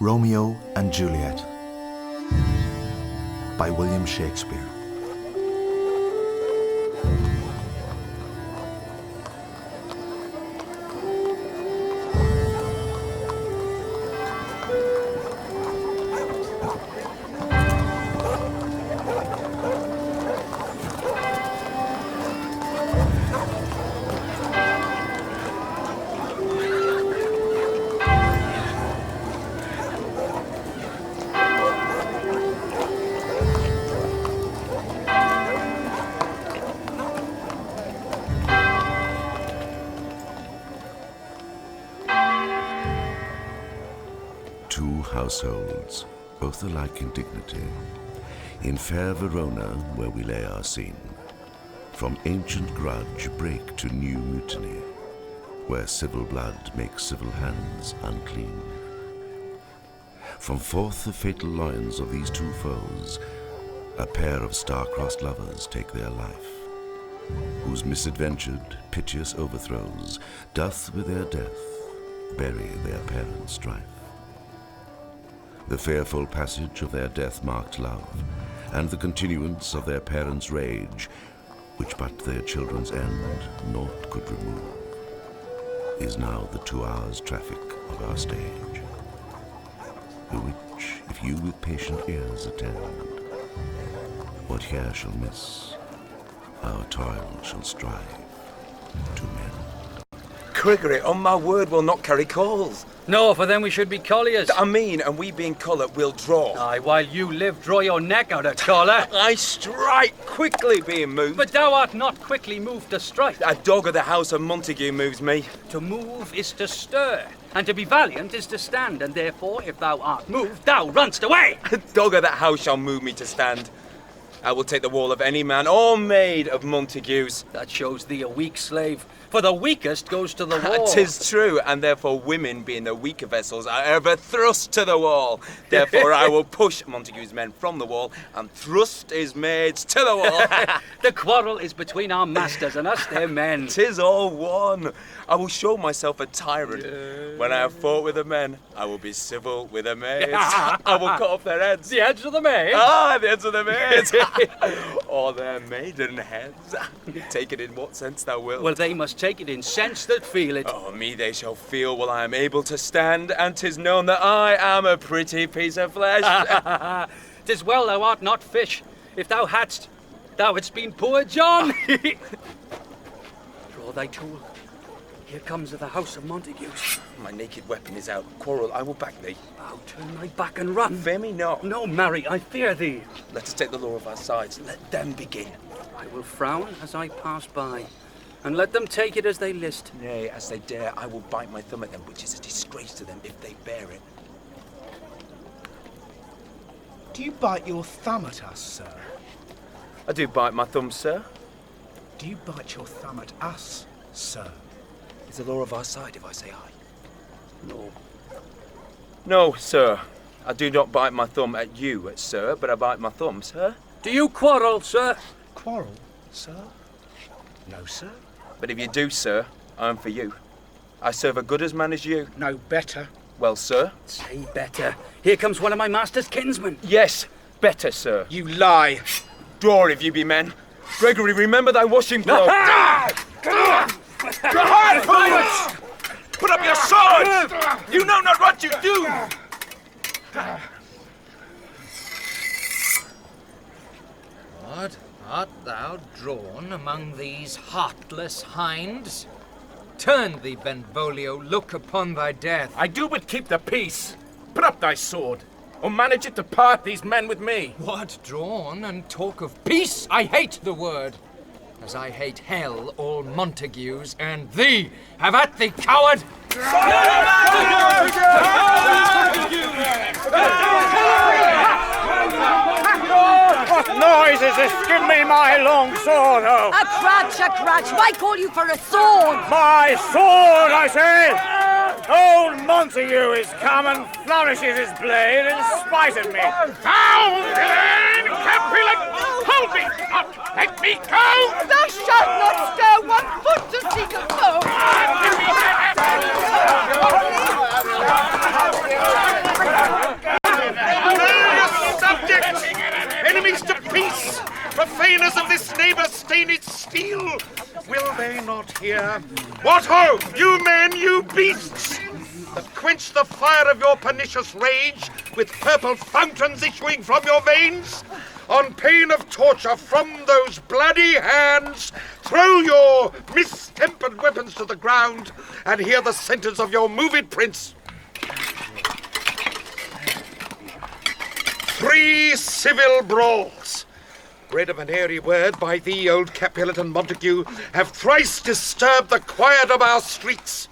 Romeo and Juliet by William Shakespeare. Two households, both alike in dignity, in fair Verona where we lay our scene, from ancient grudge break to new mutiny, where civil blood makes civil hands unclean. From forth the fatal loins of these two foes, a pair of star-crossed lovers take their life, whose misadventured, piteous overthrows doth with their death bury their parents' strife. The fearful passage of their death-marked love, and the continuance of their parents' rage, which but their children's end naught could remove, is now the 2 hours' traffic of our stage, the which, if you with patient ears attend, what here shall miss, our toil shall strive to mend. Gregory, on my word, we'll not carry calls. No, for then we should be colliers. I mean, and we being colour, we'll draw. Aye, while you live, draw your neck out of collar. I strike quickly being moved. But thou art not quickly moved to strike. A dog of the house of Montague moves me. To move is to stir, and to be valiant is to stand, and therefore, if thou art moved, thou runst away. A dog of that house shall move me to stand. I will take the wall of any man or maid of Montague's. That shows thee a weak slave, for the weakest goes to the wall. 'Tis true, and therefore women, being the weaker vessels, are ever thrust to the wall. Therefore I will push Montague's men from the wall and thrust his maids to the wall. The quarrel is between our masters and us, their men. 'Tis all one. I will show myself a tyrant. When I have fought with the men, I will be civil with the maids. I will cut off their heads. The heads of the maids? Ah, the heads of the maids. Or their maiden heads. Take it in what sense thou wilt. Well, they must take it in sense that feel it. Oh, me they shall feel while I am able to stand, and 'tis known that I am a pretty piece of flesh. 'Tis well thou art not fish. If thou hadst, thou hadst been poor John. Draw thy tool. Here comes the house of Montague's. My naked weapon is out. Quarrel, I will back thee. Thou turn thy back and run. Fear me not. No, marry, I fear thee. Let us take the law of our sides. Let them begin. I will frown as I pass by, and let them take it as they list. Nay, as they dare, I will bite my thumb at them, which is a disgrace to them if they bear it. Do you bite your thumb at us, sir? I do bite my thumb, sir. Do you bite your thumb at us, sir? Is the law of our side if I say aye? No. No, sir. I do not bite my thumb at you, sir, but I bite my thumb, sir. Do you quarrel, sir? Quarrel, sir? No, sir. But if you do, sir, I am for you. I serve a good as man as you. No better. Well, sir? Say better. Here comes one of my master's kinsmen. Yes, better, sir. You lie. Draw if you be men. Gregory, remember thy washing blow. Behind, pirates! Put up your swords! You know not what you do! What? Art thou drawn among these heartless hinds? Turn thee, Benvolio, look upon thy death. I do but keep the peace. Put up thy sword, or manage it to part these men with me. What, drawn and talk of peace? I hate the word, as I hate hell, all Montagues, and thee. Have at thee, coward! What noise is this? Give me my long sword, oh! A crutch! Why call you for a sword? My sword, I say! Old Montague is come and flourishes his blade in spite of me. Down, villain! Capulet! Hold me up! Let me go! Thou shalt not stir 1 foot to seek a foe! Subjects! Enemies to peace! Profaners of this neighbor-stained steel! Will they not hear? What ho! You men, you beasts! That quench the fire of your pernicious rage with purple fountains issuing from your veins? On pain of torture from those bloody hands, throw your mistempered weapons to the ground and hear the sentence of your moved prince. 3 civil brawls, bred of an airy word by thee, old Capulet and Montague, have thrice disturbed the quiet of our streets,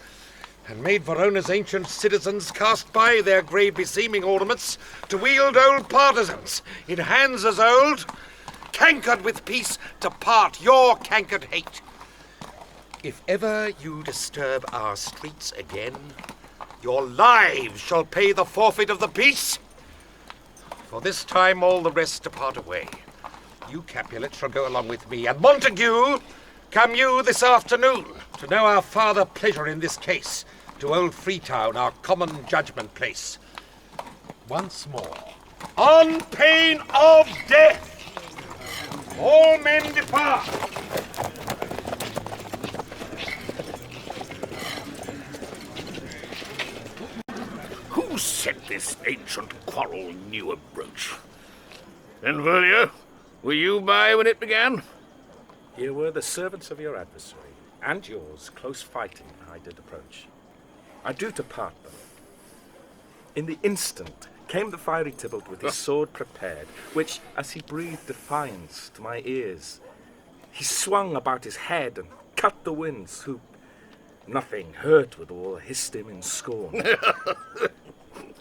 and made Verona's ancient citizens cast by their grey beseeming ornaments to wield old partisans in hands as old, cankered with peace to part your cankered hate. If ever you disturb our streets again, your lives shall pay the forfeit of the peace. For this time all the rest depart away. You, Capulet, shall go along with me, and Montague, come you this afternoon to know our farther pleasure in this case, to old Freetown, our common judgment place. Once more, on pain of death, all men depart. Who set this ancient quarrel new approach? Benvolio, were you by when it began? Here were the servants of your adversary, and yours, close fighting, I did approach. I do to part them. In the instant came the fiery Tybalt with his sword prepared, which, as he breathed defiance to my ears, he swung about his head and cut the winds, who, nothing hurt withal, hissed him in scorn.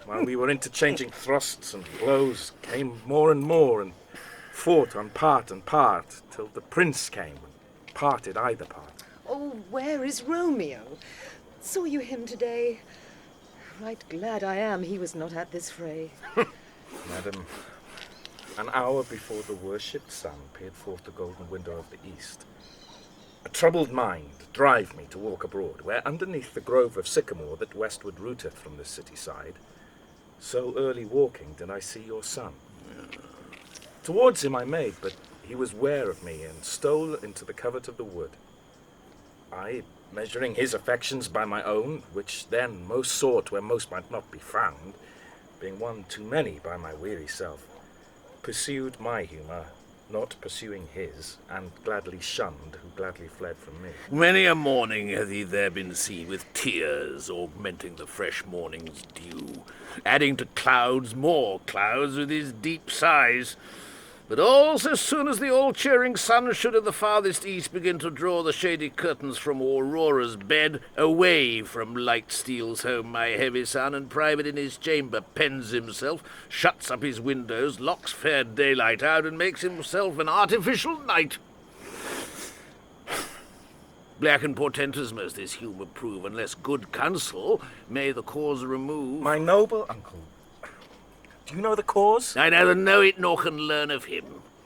While we were interchanging thrusts and blows, came more and more, and fought on part and part, till the prince came and parted either part. Oh, where is Romeo? Saw you him today? Right glad I am he was not at this fray. Madam, an hour before the worshipped sun peered forth the golden window of the east, a troubled mind drive me to walk abroad, where underneath the grove of sycamore that westward rooteth from this city side, so early walking did I see your son. Towards him I made, but he was ware of me, and stole into the covert of the wood. I, measuring his affections by my own, which then most sought where most might not be found, being one too many by my weary self, pursued my humour, not pursuing his, and gladly shunned who gladly fled from me. Many a morning hath he there been seen with tears augmenting the fresh morning's dew, adding to clouds more clouds with his deep sighs. But all so soon as the all-cheering sun should in the farthest east begin to draw the shady curtains from Aurora's bed, away from light steals home my heavy son, and private in his chamber pens himself, shuts up his windows, locks fair daylight out, and makes himself an artificial night. Black and portentous must this humour prove, unless good counsel may the cause remove. My noble uncle, do you know the cause? I neither know it nor can learn of him.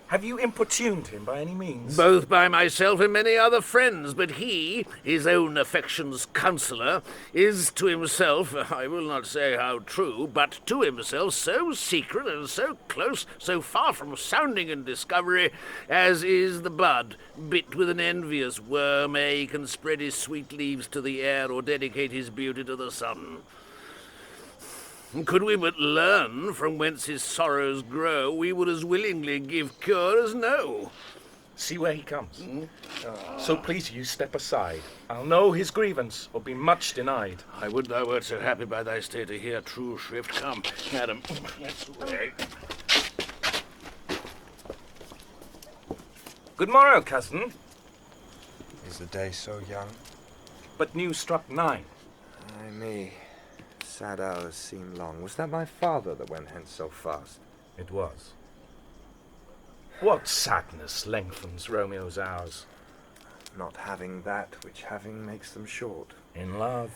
Have you importuned him by any means? Both by myself and many other friends, but he, his own affection's counsellor, is to himself, I will not say how true, but to himself so secret and so close, so far from sounding in discovery, as is the bud, bit with an envious worm, ere he can spread his sweet leaves to the air or dedicate his beauty to the sun. Could we but learn from whence his sorrows grow, we would as willingly give cure as no. See where he comes. So please you step aside. I'll know his grievance, or be much denied. I would thou wert so happy by thy stay to hear true shrift. Come, madam, let's away. Good morrow, cousin. Is the day so young? But news struck 9. Ay me. Sad hours seem long. Was that my father that went hence so fast? It was. What sadness lengthens Romeo's hours? Not having that which having makes them short. In love.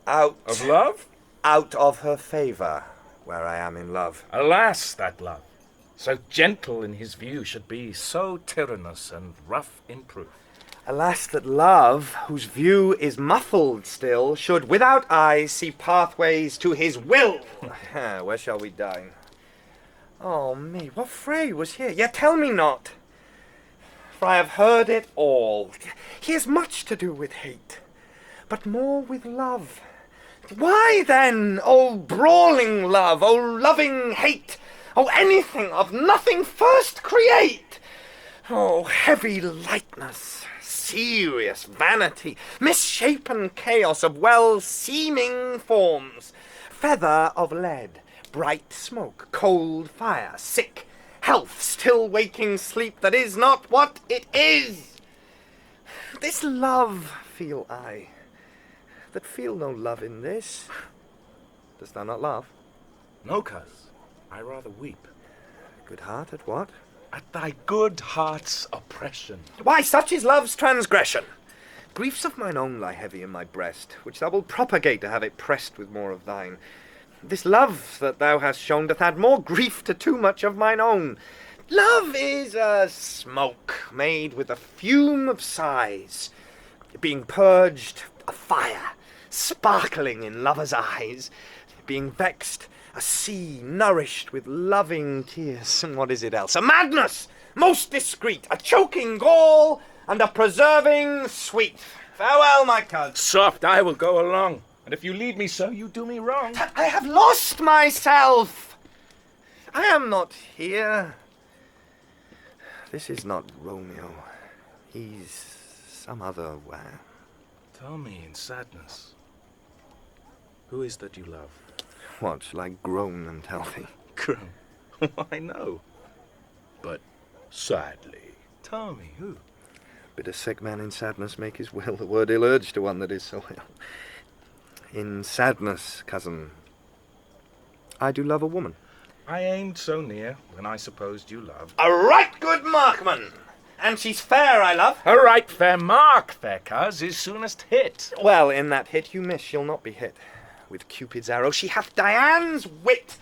Out. Of love? Out of her favour, where I am in love. Alas, that love, so gentle in his view, should be so tyrannous and rough in proof. Alas, that love, whose view is muffled still, should without eyes see pathways to his will. Where shall we dine? Oh me, what fray was here? Yet tell me not, for I have heard it all. He has much to do with hate, but more with love. Why then, O brawling love, O loving hate, O anything of nothing first create? O heavy lightness, serious vanity, misshapen chaos of well-seeming forms, feather of lead, bright smoke, cold fire, sick health, still waking sleep that is not what it is. This love feel I, that feel no love in this. Dost thou not love? No, coz. I rather weep. Good heart at what? At thy good heart's oppression. Why, such is love's transgression. Griefs of mine own lie heavy in my breast, which thou wilt propagate to have it pressed with more of thine. This love that thou hast shown doth add more grief to too much of mine own. Love is a smoke made with a fume of sighs, being purged a fire, sparkling in lovers' eyes, being vexed a sea nourished with loving tears. And what is it else? A madness most discreet, a choking gall, and a preserving sweet. Farewell, my cousin. Soft, I will go along. And if you lead me so, you do me wrong. I have lost myself. I am not here. This is not Romeo. He's some other where. Tell me in sadness, who is that you love? What, shall I groan and tell thee? Groan? I know. But sadly, tell me who. Bid a sick man in sadness make his will, the word ill urged to one that is so ill. In sadness, cousin, I do love a woman. I aimed so near when I supposed you loved. A right good markman! And she's fair, I love. A right fair mark, fair coz, is soonest hit. Well, in that hit you miss, she'll not be hit. With Cupid's arrow she hath Dian's wit,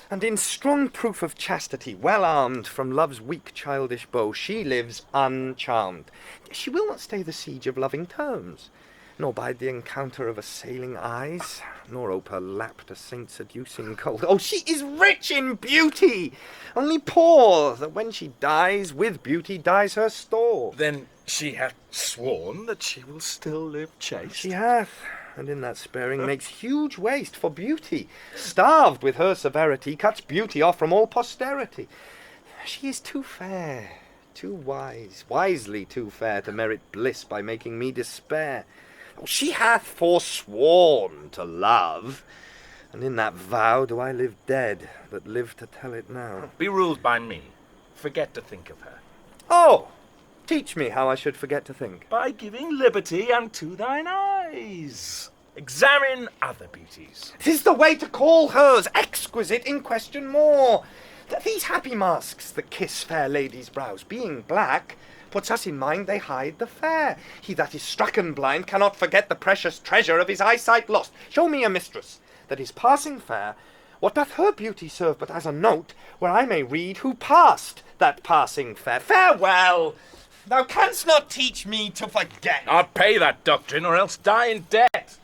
and in strong proof of chastity, well armed from love's weak childish bow, she lives uncharmed. She will not stay the siege of loving terms, nor bide the encounter of assailing eyes, nor ope her lap to saint seducing cold. Oh, she is rich in beauty, only poor, that when she dies, with beauty dies her store. Then she hath sworn that she will still live chaste? She hath, and in that sparing makes huge waste for beauty. Starved with her severity, cuts beauty off from all posterity. She is too fair, too wise, wisely too fair to merit bliss by making me despair. She hath forsworn to love, and in that vow do I live dead, that live to tell it now. Be ruled by me. Forget to think of her. Oh! Teach me how I should forget to think. By giving liberty unto thine eyes. Examine other beauties. 'Tis the way to call hers exquisite in question more. These happy masks that kiss fair ladies' brows, being black, puts us in mind they hide the fair. He that is strucken blind cannot forget the precious treasure of his eyesight lost. Show me a mistress that is passing fair. What doth her beauty serve but as a note, where I may read who passed that passing fair? Farewell! Thou canst not teach me to forget. I'll pay that doctrine, or else die in debt.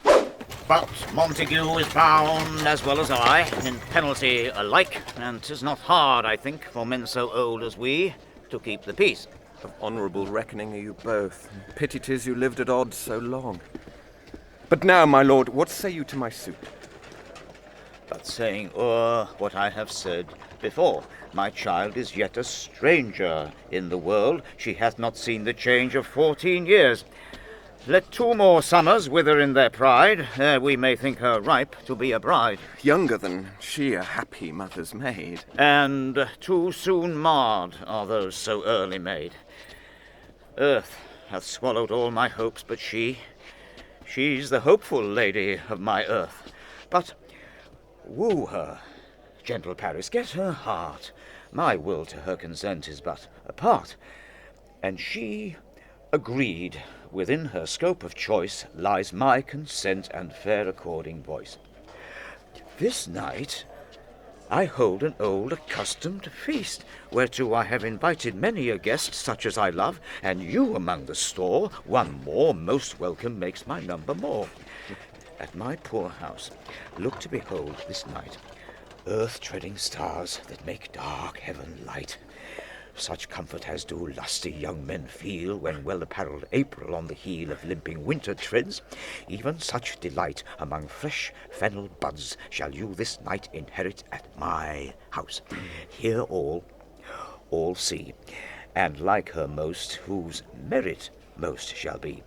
But Montague is bound, as well as I, in penalty alike, and 'tis not hard, I think, for men so old as we, to keep the peace. Of honourable reckoning are you both. Pity 'tis you lived at odds so long. But now, my lord, what say you to my suit? But saying o'er what I have said before, my child is yet a stranger in the world. She hath not seen the change of 14 years. Let 2 more summers wither in their pride, ere we may think her ripe to be a bride. Younger than she, a happy mother's maid. And too soon marred are those so early made. Earth hath swallowed all my hopes, but she's the hopeful lady of my earth. But woo her, gentle Paris, get her heart. My will to her consent is but a part. And she agreed, within her scope of choice lies my consent and fair according voice. This night I hold an old accustomed feast, whereto I have invited many a guest such as I love, and you among the store, one more most welcome makes my number more. At my poor house, look to behold this night, earth-treading stars that make dark heaven light. Such comfort as do lusty young men feel when well-apparelled April on the heel of limping winter treads, even such delight among fresh fennel buds shall you this night inherit at my house. Hear all see, and like her most, whose merit most shall be,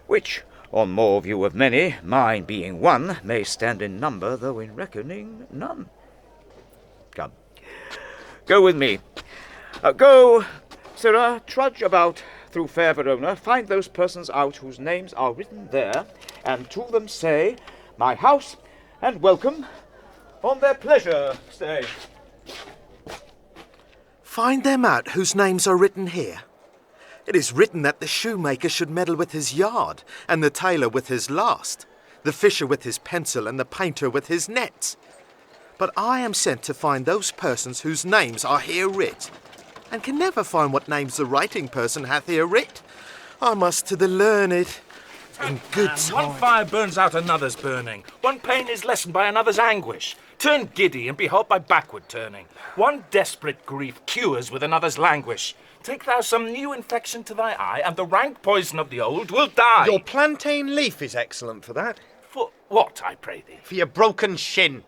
which, on more view of many, mine being one, may stand in number, though in reckoning none. Come, go with me. Go, sirrah, trudge about through fair Verona, find those persons out whose names are written there, and to them say, my house and welcome, on their pleasure stay. Find them out whose names are written here. It is written that the shoemaker should meddle with his yard, and the tailor with his last, the fisher with his pencil, and the painter with his nets. But I am sent to find those persons whose names are here writ, and can never find what names the writing person hath here writ. I must to the learned in good time. One fire burns out another's burning. One pain is lessened by another's anguish. Turn giddy and be helped by backward turning. One desperate grief cures with another's languish. Take thou some new infection to thy eye, and the rank poison of the old will die. Your plantain leaf is excellent for that. For what, I pray thee? For your broken shin.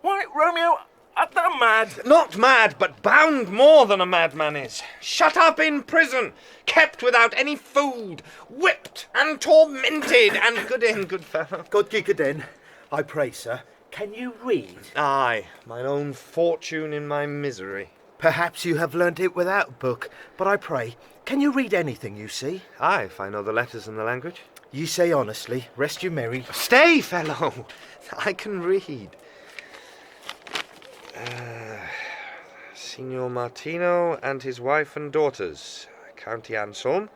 Why, Romeo, art thou mad? Not mad, but bound more than a madman is. Shut up in prison, kept without any food, whipped and tormented, and good fellow. God Gigaden, I pray, sir, can you read? Aye, mine own fortune in my misery. Perhaps you have learnt it without book, but I pray, can you read anything you see? Aye, if I know the letters and the language. Ye say honestly, rest you merry. Stay, fellow, I can read. Signor Martino and his wife and daughters, County Anselm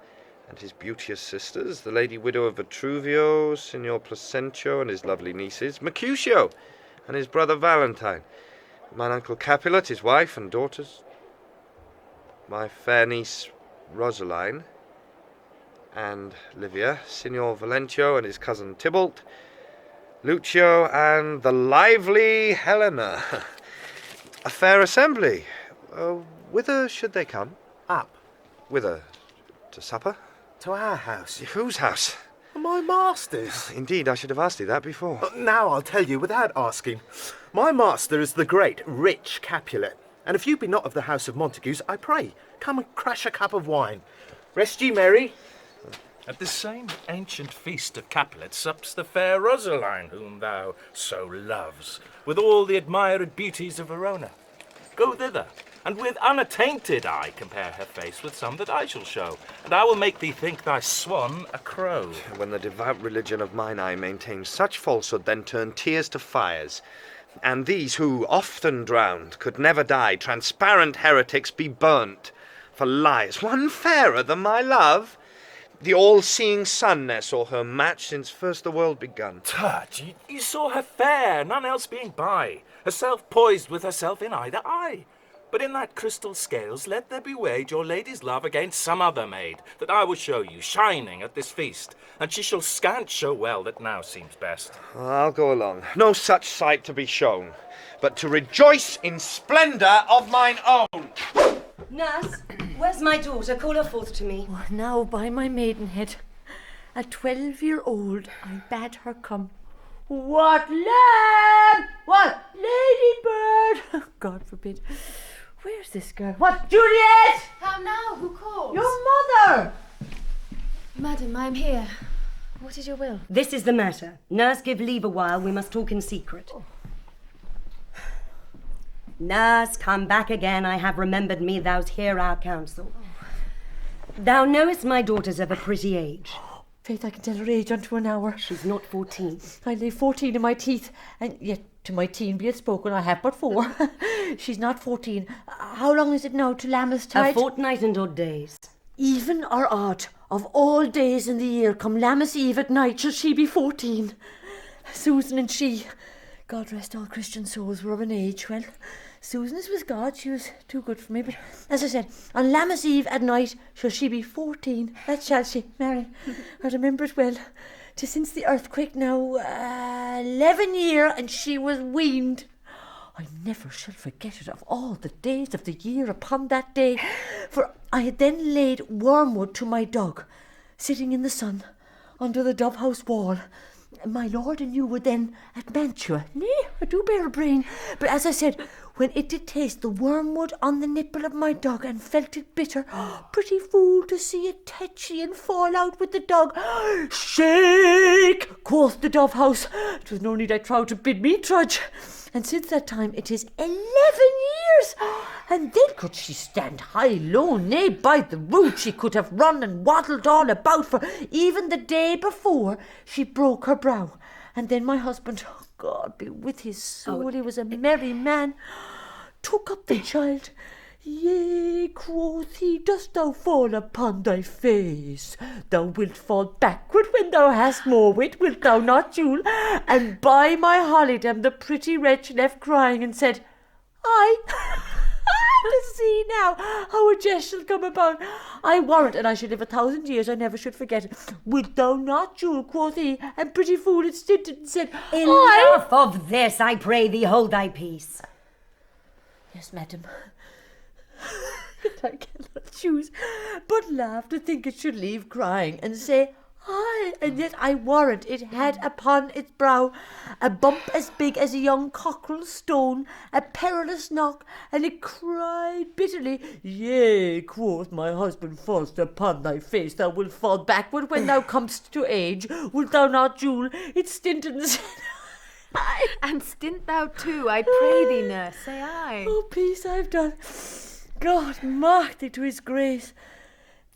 and his beauteous sisters, the lady widow of Vitruvio, Signor Placentio and his lovely nieces, Mercutio and his brother Valentine, mine uncle Capulet, his wife and daughters, my fair niece Rosaline and Livia, Signor Valentio and his cousin Tybalt, Lucio and the lively Helena. A fair assembly. Whither should they come? Up. Whither? To supper? To our house. Whose house? My master's. Indeed, I should have asked thee that before. Now I'll tell you without asking. My master is the great, rich Capulet. And if you be not of the house of Montagues, I pray, come and crash a cup of wine. Rest ye merry. At this same ancient feast of Capulet sups the fair Rosaline, whom thou so loves, with all the admired beauties of Verona. Go thither, and with unattainted eye compare her face with some that I shall show, and I will make thee think thy swan a crow. When the devout religion of mine eye maintains such falsehood, then turn tears to fires. And these who, often drowned, could never die, transparent heretics, be burnt for lies. One fairer than my love? The all-seeing sun ne'er saw her match since first the world begun. Tut, you saw her fair, none else being by, herself poised with herself in either eye. But in that crystal scales let there be weighed your lady's love against some other maid, that I will show you, shining at this feast, and she shall scant show well that now seems best. I'll go along. No such sight to be shown, but to rejoice in splendour of mine own. Nurse, where's my daughter? Call her forth to me. Oh, now by my maidenhead, at 12-year-old, I bade her come. What lamb? What ladybird? God forbid. Where's this girl? What, Juliet? How now? Who calls? Your mother! Madam, I am here. What is your will? This is the matter. Nurse, give leave a while. We must talk in secret. Oh. Nurse, come back again. I have remembered me. Thou'st hear our counsel. Oh. Thou knowest my daughter's of a pretty age. Faith, I can tell her age unto an hour. She's not 14. I lay 14 in my teeth, and yet to my teen be it spoken, I have but 4. She's not 14. How long is it now to Lammas-tide? A fortnight and odd days. Even or odd, of all days in the year, come Lammas Eve at night, shall she be 14. Susan and she, God rest all Christian souls, were of an age, well, Susan is with God. She was too good for me. But as I said, on Lammas Eve at night shall she be 14. That shall she, Mary. I remember it well. 'Tis since the earthquake now 11 year, and she was weaned. I never shall forget it of all the days of the year upon that day, for I had then laid wormwood to my dog, sitting in the sun under the dove house wall. My lord and you were then at Mantua. Nay, I do bear a brain. But as I said, when it did taste the wormwood on the nipple of my dog and felt it bitter, pretty fool to see it tetchy and fall out with the dog. Shake, quoth the dove house. 'Twas no need I trow to bid me trudge. And since that time it is 11 years. And then could she stand high low, nay, by the rood, she could have run and waddled all about, for even the day before she broke her brow. And then my husband, oh God be with his soul, he was a merry man, took up the child. Yea, quoth he, dost thou fall upon thy face? Thou wilt fall backward when thou hast more wit, wilt thou not, Jule? And by my holidam, the pretty wretch left crying and said, I... to see now how a jest shall come about. I warrant, and I should live 1,000 years, I never should forget it. Wilt thou not, Jule, quoth he, and pretty fool it stinted and said, Enough of this, I pray thee, hold thy peace. Yes, madam. I cannot choose but laugh to think it should leave crying and say, aye, and yet I warrant it had upon its brow a bump as big as a young cockerel's stone, a perilous knock, and it cried bitterly. Yea, quoth my husband, fallst upon thy face, thou wilt fall backward when thou comest to age. Wilt thou not, Jule? It stinted and said, aye. And stint thou too, I pray thee, nurse, say aye. Oh, peace I've done. God mark thee to his grace.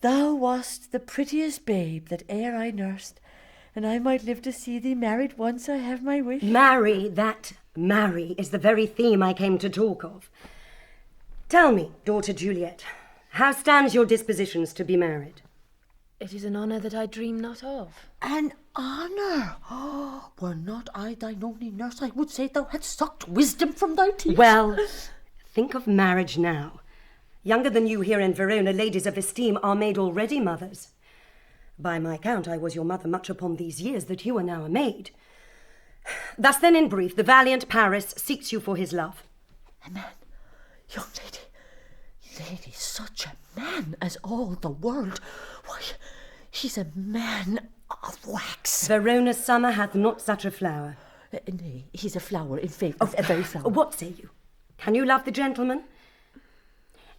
Thou wast the prettiest babe that e'er I nursed, and I might live to see thee married once I have my wish. Marry, is the very theme I came to talk of. Tell me, daughter Juliet, how stands your dispositions to be married? It is an honour that I dream not of. An honour? Oh, were not I thine only nurse, I would say thou hadst sucked wisdom from thy teeth. Well, think of marriage now. Younger than you here in Verona, ladies of esteem are made already mothers. By my count, I was your mother much upon these years that you are now a maid. Thus then, in brief, the valiant Paris seeks you for his love. A man, young lady, such a man as all the world. Why, he's a man of wax. Verona's summer hath not such a flower. Nay, he's a flower in favour, a very flower. What say you? Can you love the gentleman?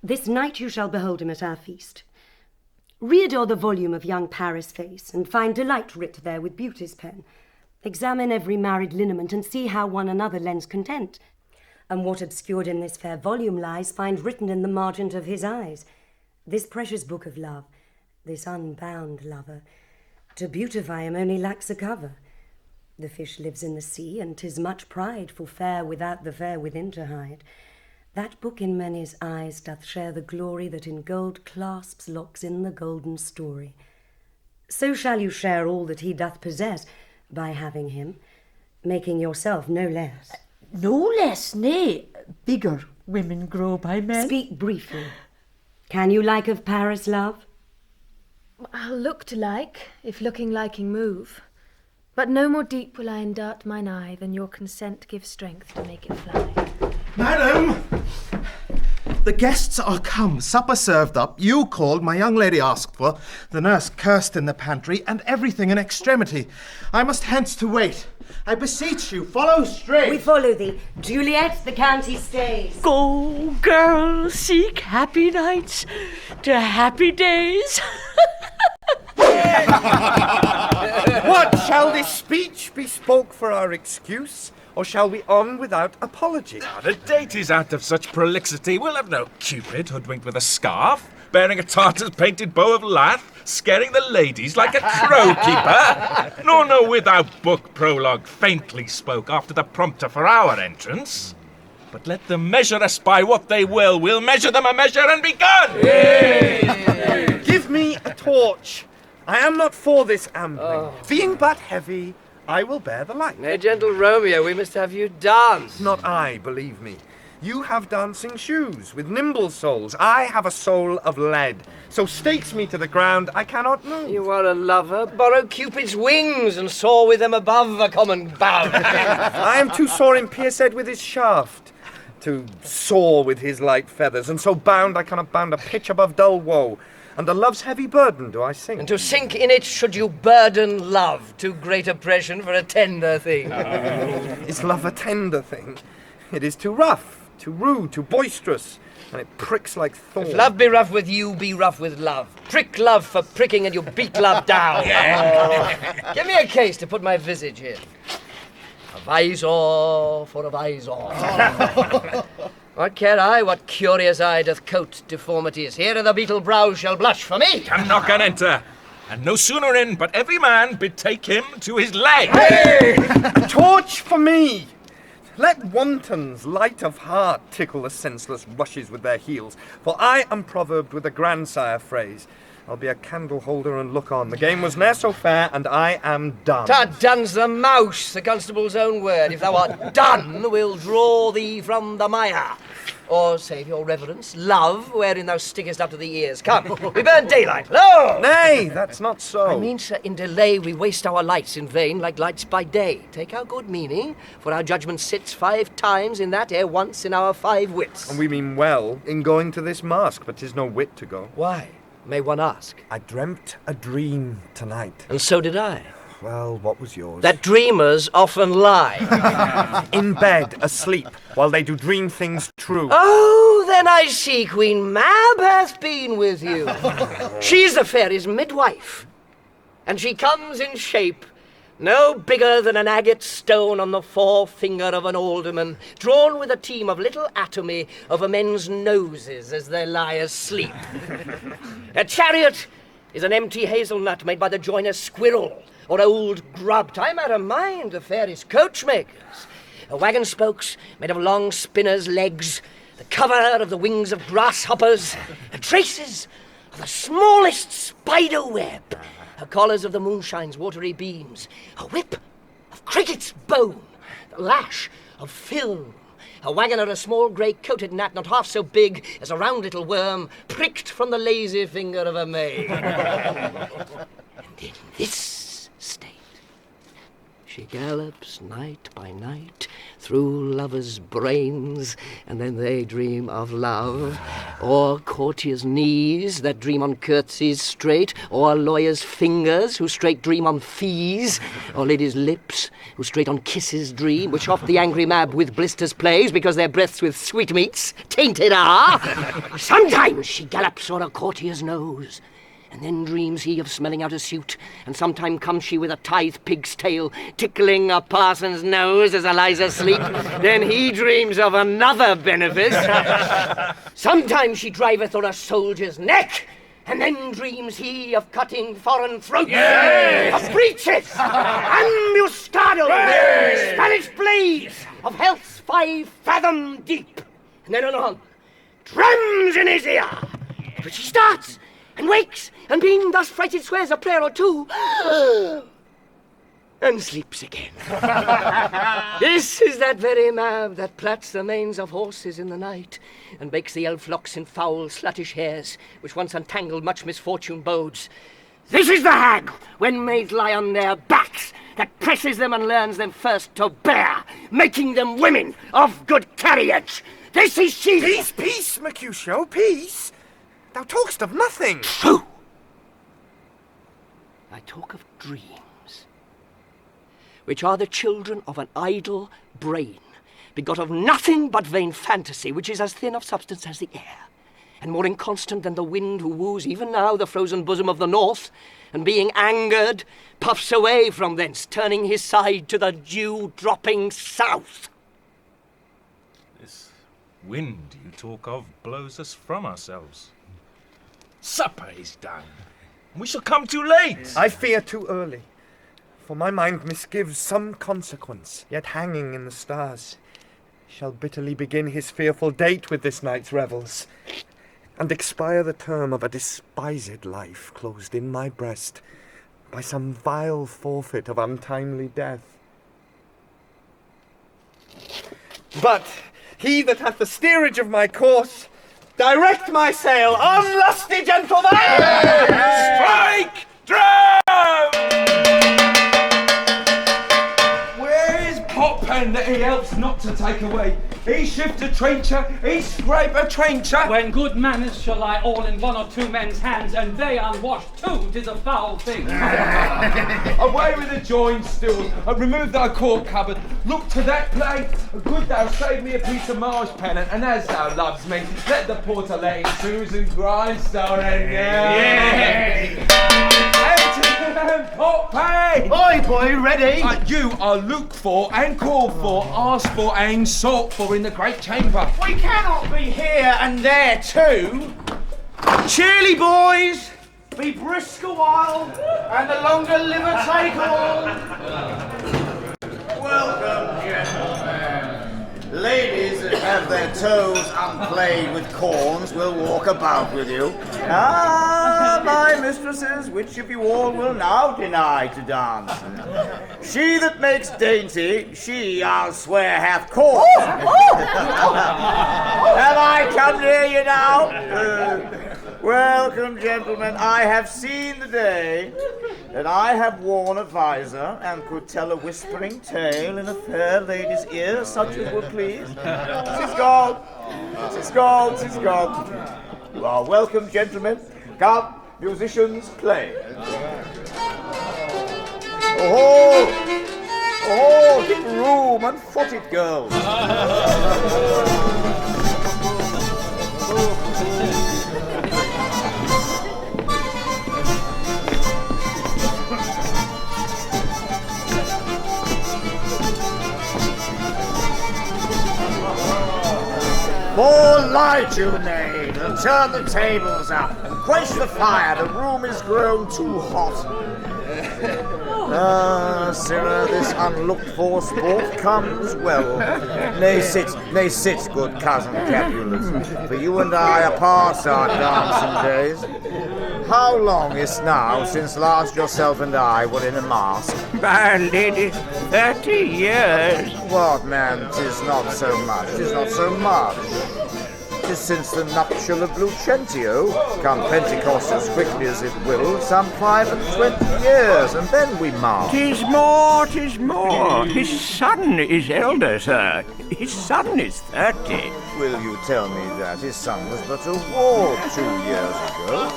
This night you shall behold him at our feast. Read o'er the volume of young Paris' face, and find delight writ there with beauty's pen. Examine every married lineament, and see how one another lends content. And what obscured in this fair volume lies, find written in the margent of his eyes. This precious book of love, this unbound lover, to beautify him only lacks a cover. The fish lives in the sea, and 'tis much pride for fair without the fair within to hide. That book in many's eyes doth share the glory that in gold clasps locks in the golden story. So shall you share all that he doth possess by having him, making yourself no less. No less, nay, bigger women grow by men. Speak briefly. Can you like of Paris, love? I'll look to like, if looking liking move. But no more deep will I endart mine eye than your consent gives strength to make it fly. Madam! The guests are come, supper served up, you called, my young lady asked for, the nurse cursed in the pantry, and everything in extremity. I must hence to wait. I beseech you, follow straight. We follow thee. Juliet, the county stays. Go, girl, seek happy nights to happy days. What, shall this speech be spoke for our excuse? Or shall we on without apology? The date is out of such prolixity. We'll have no Cupid hoodwinked with a scarf, bearing a Tartar's painted bow of lath, scaring the ladies like a crow-keeper. No, without book prologue faintly spoke after the prompter for our entrance. But let them measure us by what they will. We'll measure them a measure and be gone! Give me a torch. I am not for this ambling. Being but heavy, I will bear the light. Nay, gentle Romeo, we must have you dance. Not I, believe me. You have dancing shoes with nimble soles. I have a soul of lead. So stakes me to the ground, I cannot move. You are a lover. Borrow Cupid's wings and soar with them above a common bound. I am too sore pierced with his shaft to soar with his light feathers, and so bound I cannot bound a pitch above dull woe. Under love's heavy burden do I sink. And to sink in it should you burden love, too great oppression for a tender thing. Is love a tender thing? It is too rough, too rude, too boisterous, and it pricks like thorns. If love be rough with you, be rough with love. Prick love for pricking and you beat love down. Give me a case to put my visage in. A visor for a visor. What care I what curious eye doth coat deformities? Here the beetle brow shall blush for me. Come knock and enter. And no sooner in, but every man betake him to his leg. Hey! A torch for me! Let wantons, light of heart, tickle the senseless rushes with their heels, for I am proverbed with a grandsire phrase. I'll be a candle holder and look on. The game was ne'er so fair, and I am done. Dun's the mouse, the constable's own word. If thou art done, we'll draw thee from the mire. Or, save your reverence, love, wherein thou stickest up to the ears. Come, we burn daylight. Lo! Nay, that's not so. I mean, sir, in delay we waste our lights in vain, like lights by day. Take our good meaning, for our judgment sits 5 times in that ere once in our 5 wits. And we mean well in going to this masque, but 'tis no wit to go. Why, may one ask? I dreamt a dream tonight. And so did I. Well, what was yours? That dreamers often lie. In bed, asleep, while they do dream things true. Oh, then I see Queen Mab hath been with you. She's the fairy's midwife, and she comes in shape no bigger than an agate stone on the forefinger of an alderman, drawn with a team of little atomy over men's noses as they lie asleep. A chariot is an empty hazelnut made by the joiner's squirrel, or old grub. I'm out of mind the fairest coachmakers. A wagon spokes made of long spinners' legs, the cover of the wings of grasshoppers, the traces of the smallest spider web, the collars of the moonshine's watery beams, a whip of cricket's bone, the lash of film, a wagon or a small grey-coated gnat not half so big as a round little worm pricked from the lazy finger of a maid. And in this state she gallops night by night through lovers' brains, and then they dream of love, or courtiers' knees that dream on curtsies straight, or lawyers' fingers who straight dream on fees, or ladies' lips who straight on kisses dream, which oft the angry Mab with blisters plays, because their breaths with sweetmeats tainted are. Sometimes she gallops o'er a courtier's nose, and then dreams he of smelling out a suit, and sometime comes she with a tithe pig's tail, tickling a parson's nose as a lies asleep. Then he dreams of another benefice. Sometimes she driveth on a soldier's neck, and then dreams he of cutting foreign throats, of breeches, ambuscados, Spanish blades, of health's 5 fathom deep. And then anon, drums in his ear, but she starts and wakes, and being thus frighted swears a prayer or two, and sleeps again. This is that very Mab that plats the manes of horses in the night, and bakes the elf locks in foul sluttish hairs, which once untangled much misfortune bodes. This is the hag, when maids lie on their backs, that presses them and learns them first to bear, making them women of good carriage. This is she. Peace, peace, Mercutio, peace. Thou talk'st of nothing. True. I talk of dreams, which are the children of an idle brain, begot of nothing but vain fantasy, which is as thin of substance as the air, and more inconstant than the wind who woos even now the frozen bosom of the north, and being angered, puffs away from thence, turning his side to the dew-dropping south. This wind you talk of blows us from ourselves. Supper is done. We shall come too late. I fear too early, for my mind misgives some consequence, yet hanging in the stars, shall bitterly begin his fearful date with this night's revels, and expire the term of a despised life closed in my breast by some vile forfeit of untimely death. But he that hath the steerage of my course, direct my sail, unlusty gentlemen! Strike! Drum! Where is Potpen that he helps not to take away? He shift a trencher, he scrape a trencher. When good manners shall lie all in one or two men's hands, and they unwashed too, 'tis a foul thing. Away with the join stools, remove thy cork cupboard, look to that plate. Good thou save me a piece of marsh pennant, and as thou loves me, let the porter let in Susan Grindstone and Potpen! Oi, boy, ready? You are looked for and called for, asked for and sought for in the great chamber. We cannot be here and there too. Cheerly, boys! Be brisk a while, and the longer liver take all. Welcome, gentlemen. Ladies that have their toes unplayed with corns will walk about with you. Ah, my mistresses, which of you all will now deny to dance? She that makes dainty, she, I'll swear, hath corns. Have I come near you now? Welcome, gentlemen. I have seen the day that I have worn a visor and could tell a whispering tale in a fair lady's ear, such as would please. She's gone. She's gone. She's gone. You are welcome, gentlemen. Come, musicians, play. Oh, oh, give room and foot it, girls. More light, you knave, and turn the tables up. Quench the fire, the room is grown too hot. Ah, sirrah, this unlooked-for sport comes well. Nay, sit, good cousin Capulet, for you and I are past our dancing days. How long is now since last yourself and I were in a mask? My lady, 30 years. What, man, 'tis not so much, 'tis not so much. 'Tis since the nuptial of Lucentio, come Pentecost as quickly as it will, some 25 years, and then we march. 'Tis more, 'tis more. His son is elder, sir. His son is 30. Will you tell me that his son was but a ward 2 years ago?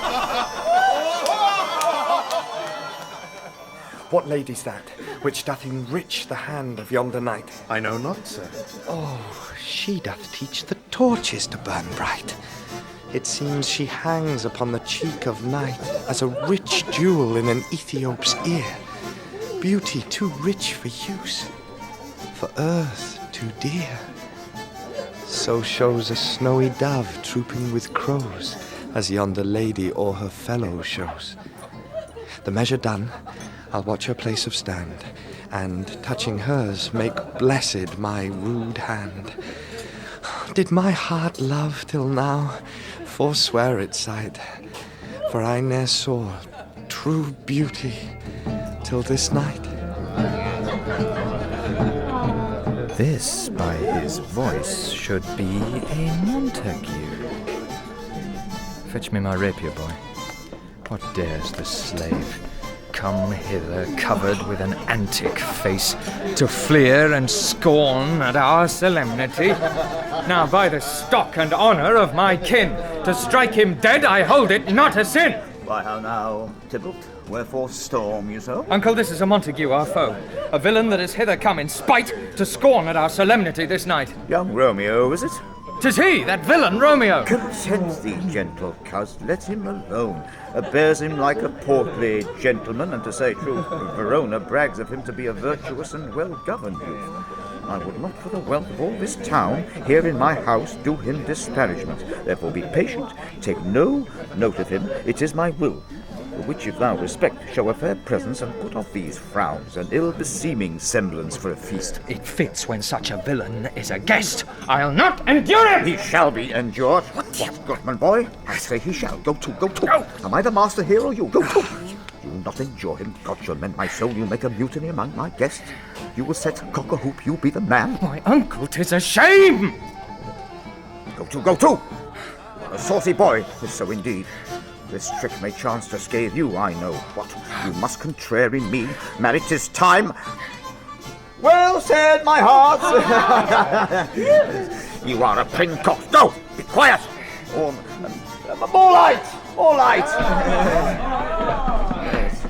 What lady's that, which doth enrich the hand of yonder knight? I know not, sir. Oh, she doth teach the torches to burn bright. It seems she hangs upon the cheek of night as a rich jewel in an Ethiop's ear. Beauty too rich for use, for earth too dear. So shows a snowy dove trooping with crows, as yonder lady o'er her fellow shows. The measure done, I'll watch her place of stand, and, touching hers, make blessed my rude hand. Did my heart love till now, forswear its sight, for I ne'er saw true beauty till this night. This, by his voice, should be a Montague. Fetch me my rapier, boy. What dares this slave come hither covered with an antic face to fleer and scorn at our solemnity? Now, by the stock and honour of my kin, to strike him dead I hold it not a sin. Why, how now, Tybalt? Wherefore storm you so? Uncle, this is a Montague, our foe. A villain that is hither come in spite to scorn at our solemnity this night. Young Romeo, is it? 'Tis he, that villain Romeo. Content thee, gentle coz, let him alone. Bears him like a portly gentleman, and to say truth, Verona brags of him to be a virtuous and well-governed youth. I would not for the wealth of all this town, here in my house, do him disparagement. Therefore be patient, take no note of him, it is my will. For which if thou respect, show a fair presence, and put off these frowns, an ill-beseeming semblance for a feast. It fits when such a villain is a guest. I'll not endure him! He shall be endured. What, Goodman boy? I say he shall. Go to. Go. Am I the master here or you? Go to. You will not endure him. God shall mend my soul. You'll make a mutiny among my guests. You will set cock-a-hoop. You be the man. My uncle, 'tis a shame! Go to! A saucy boy, is so indeed. This trick may chance to scathe you, I know. What? You must contrary me. Marry, 'tis time. Well said, my heart. You are a princock. Go! Be quiet! More light! More light!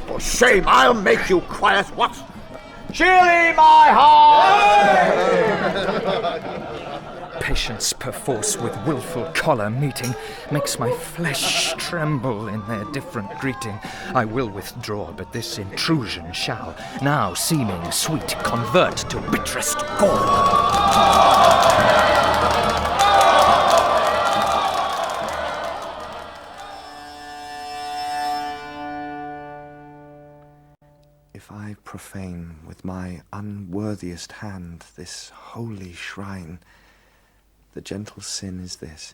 For shame, I'll make you quiet. What? Cheerly, my heart! Patience perforce with wilful choler meeting makes my flesh tremble in their different greeting. I will withdraw, but this intrusion shall, now seeming sweet, convert to bitterest gall. If I profane with my unworthiest hand this holy shrine, the gentle sin is this: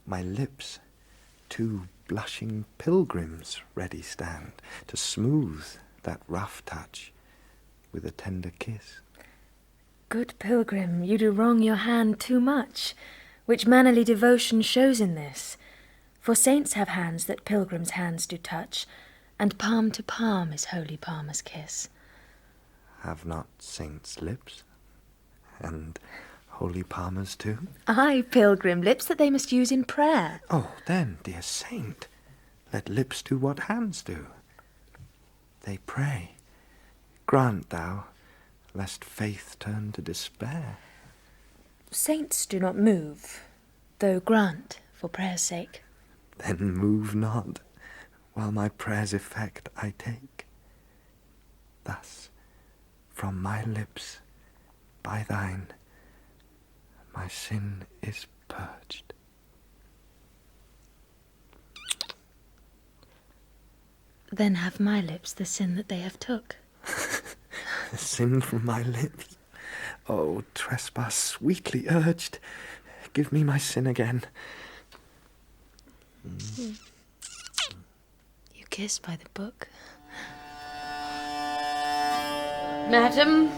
my lips, two blushing pilgrims, ready stand to smooth that rough touch with a tender kiss. Good pilgrim, you do wrong your hand too much, which mannerly devotion shows in this. For saints have hands that pilgrims' hands do touch, and palm to palm is holy palmer's kiss. Have not saints lips, and holy palmers too? Aye, pilgrim, lips that they must use in prayer. Oh, then, dear saint, let lips do what hands do. They pray. Grant thou, lest faith turn to despair. Saints do not move, though grant for prayer's sake. Then move not, while my prayer's effect I take. Thus, from my lips, by thine, my sin is purged. Then have my lips the sin that they have took. Sin from my lips? Oh, trespass sweetly urged, give me my sin again. You kiss by the book. Madam,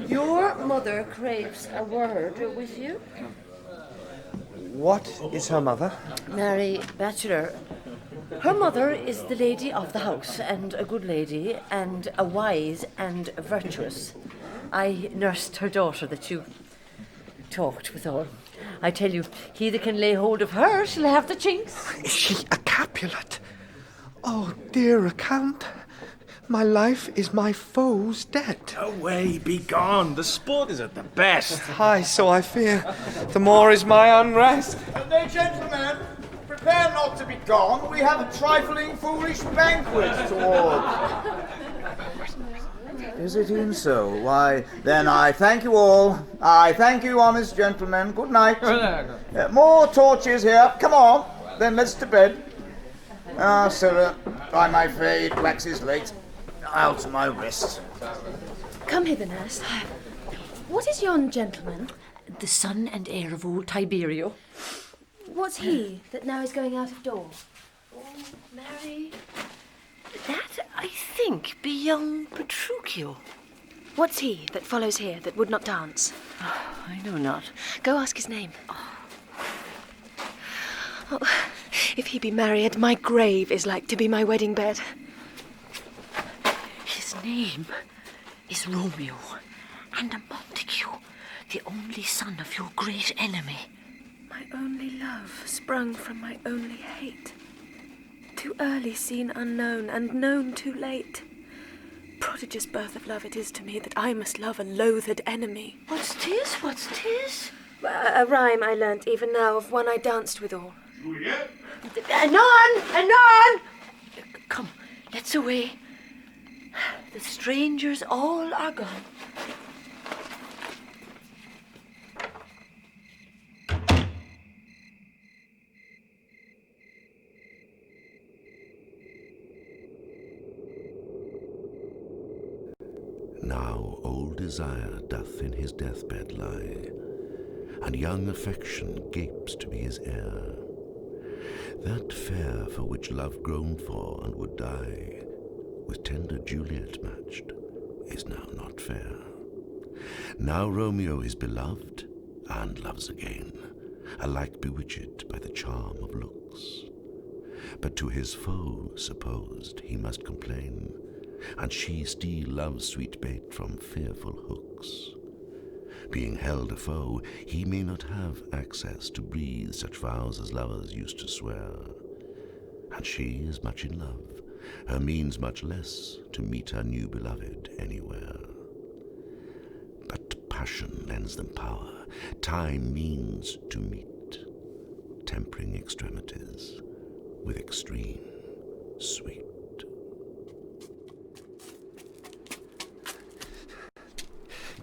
your mother craves a word with you. What is her mother? Mary Bachelor. Her mother is the lady of the house, and a good lady, and a wise and virtuous. I nursed her daughter that you talked withal. I tell you, he that can lay hold of her shall have the chinks. Is she a Capulet? Oh, dear account, my life is my foe's debt. Away, be gone. The sport is at the best. Aye, so I fear. The more is my unrest. Nay, gentlemen, prepare not to be gone. We have a trifling, foolish banquet toward. Is it e'en so? Why, then I thank you all. I thank you, honest gentlemen. Good night. More torches here. Come on, then let's to bed. Ah, sirrah, by my fay, it waxes late. I'll to my rest. Come hither, nurse. What is yon gentleman? The son and heir of old Tiberio. What's he that now is going out of door? Oh, Mary, that, I think, be young Petruchio. What's he that follows here that would not dance? Oh, I know not. Go ask his name. Oh, if he be married, my grave is like to be my wedding bed. His name is Romeo, and a Montague, the only son of your great enemy. My only love sprung from my only hate. Too early seen unknown, and known too late. Prodigious birth of love it is to me that I must love a loathed enemy. What's tis? What's tis? A rhyme I learnt even now of one I danced withal. Juliet? Anon! Anon! Come, let's away. The strangers all are gone. Now old desire doth in his deathbed lie, and young affection gapes to be his heir. That fair for which love groaned for and would die, with tender Juliet matched, is now not fair. Now Romeo is beloved and loves again, alike bewitched by the charm of looks. But to his foe supposed he must complain, and she still loves sweet bait from fearful hooks. Being held a foe, he may not have access to breathe such vows as lovers used to swear. And she is much in love, her means much less to meet her new beloved anywhere. But passion lends them power, time means to meet, tempering extremities with extreme sweet.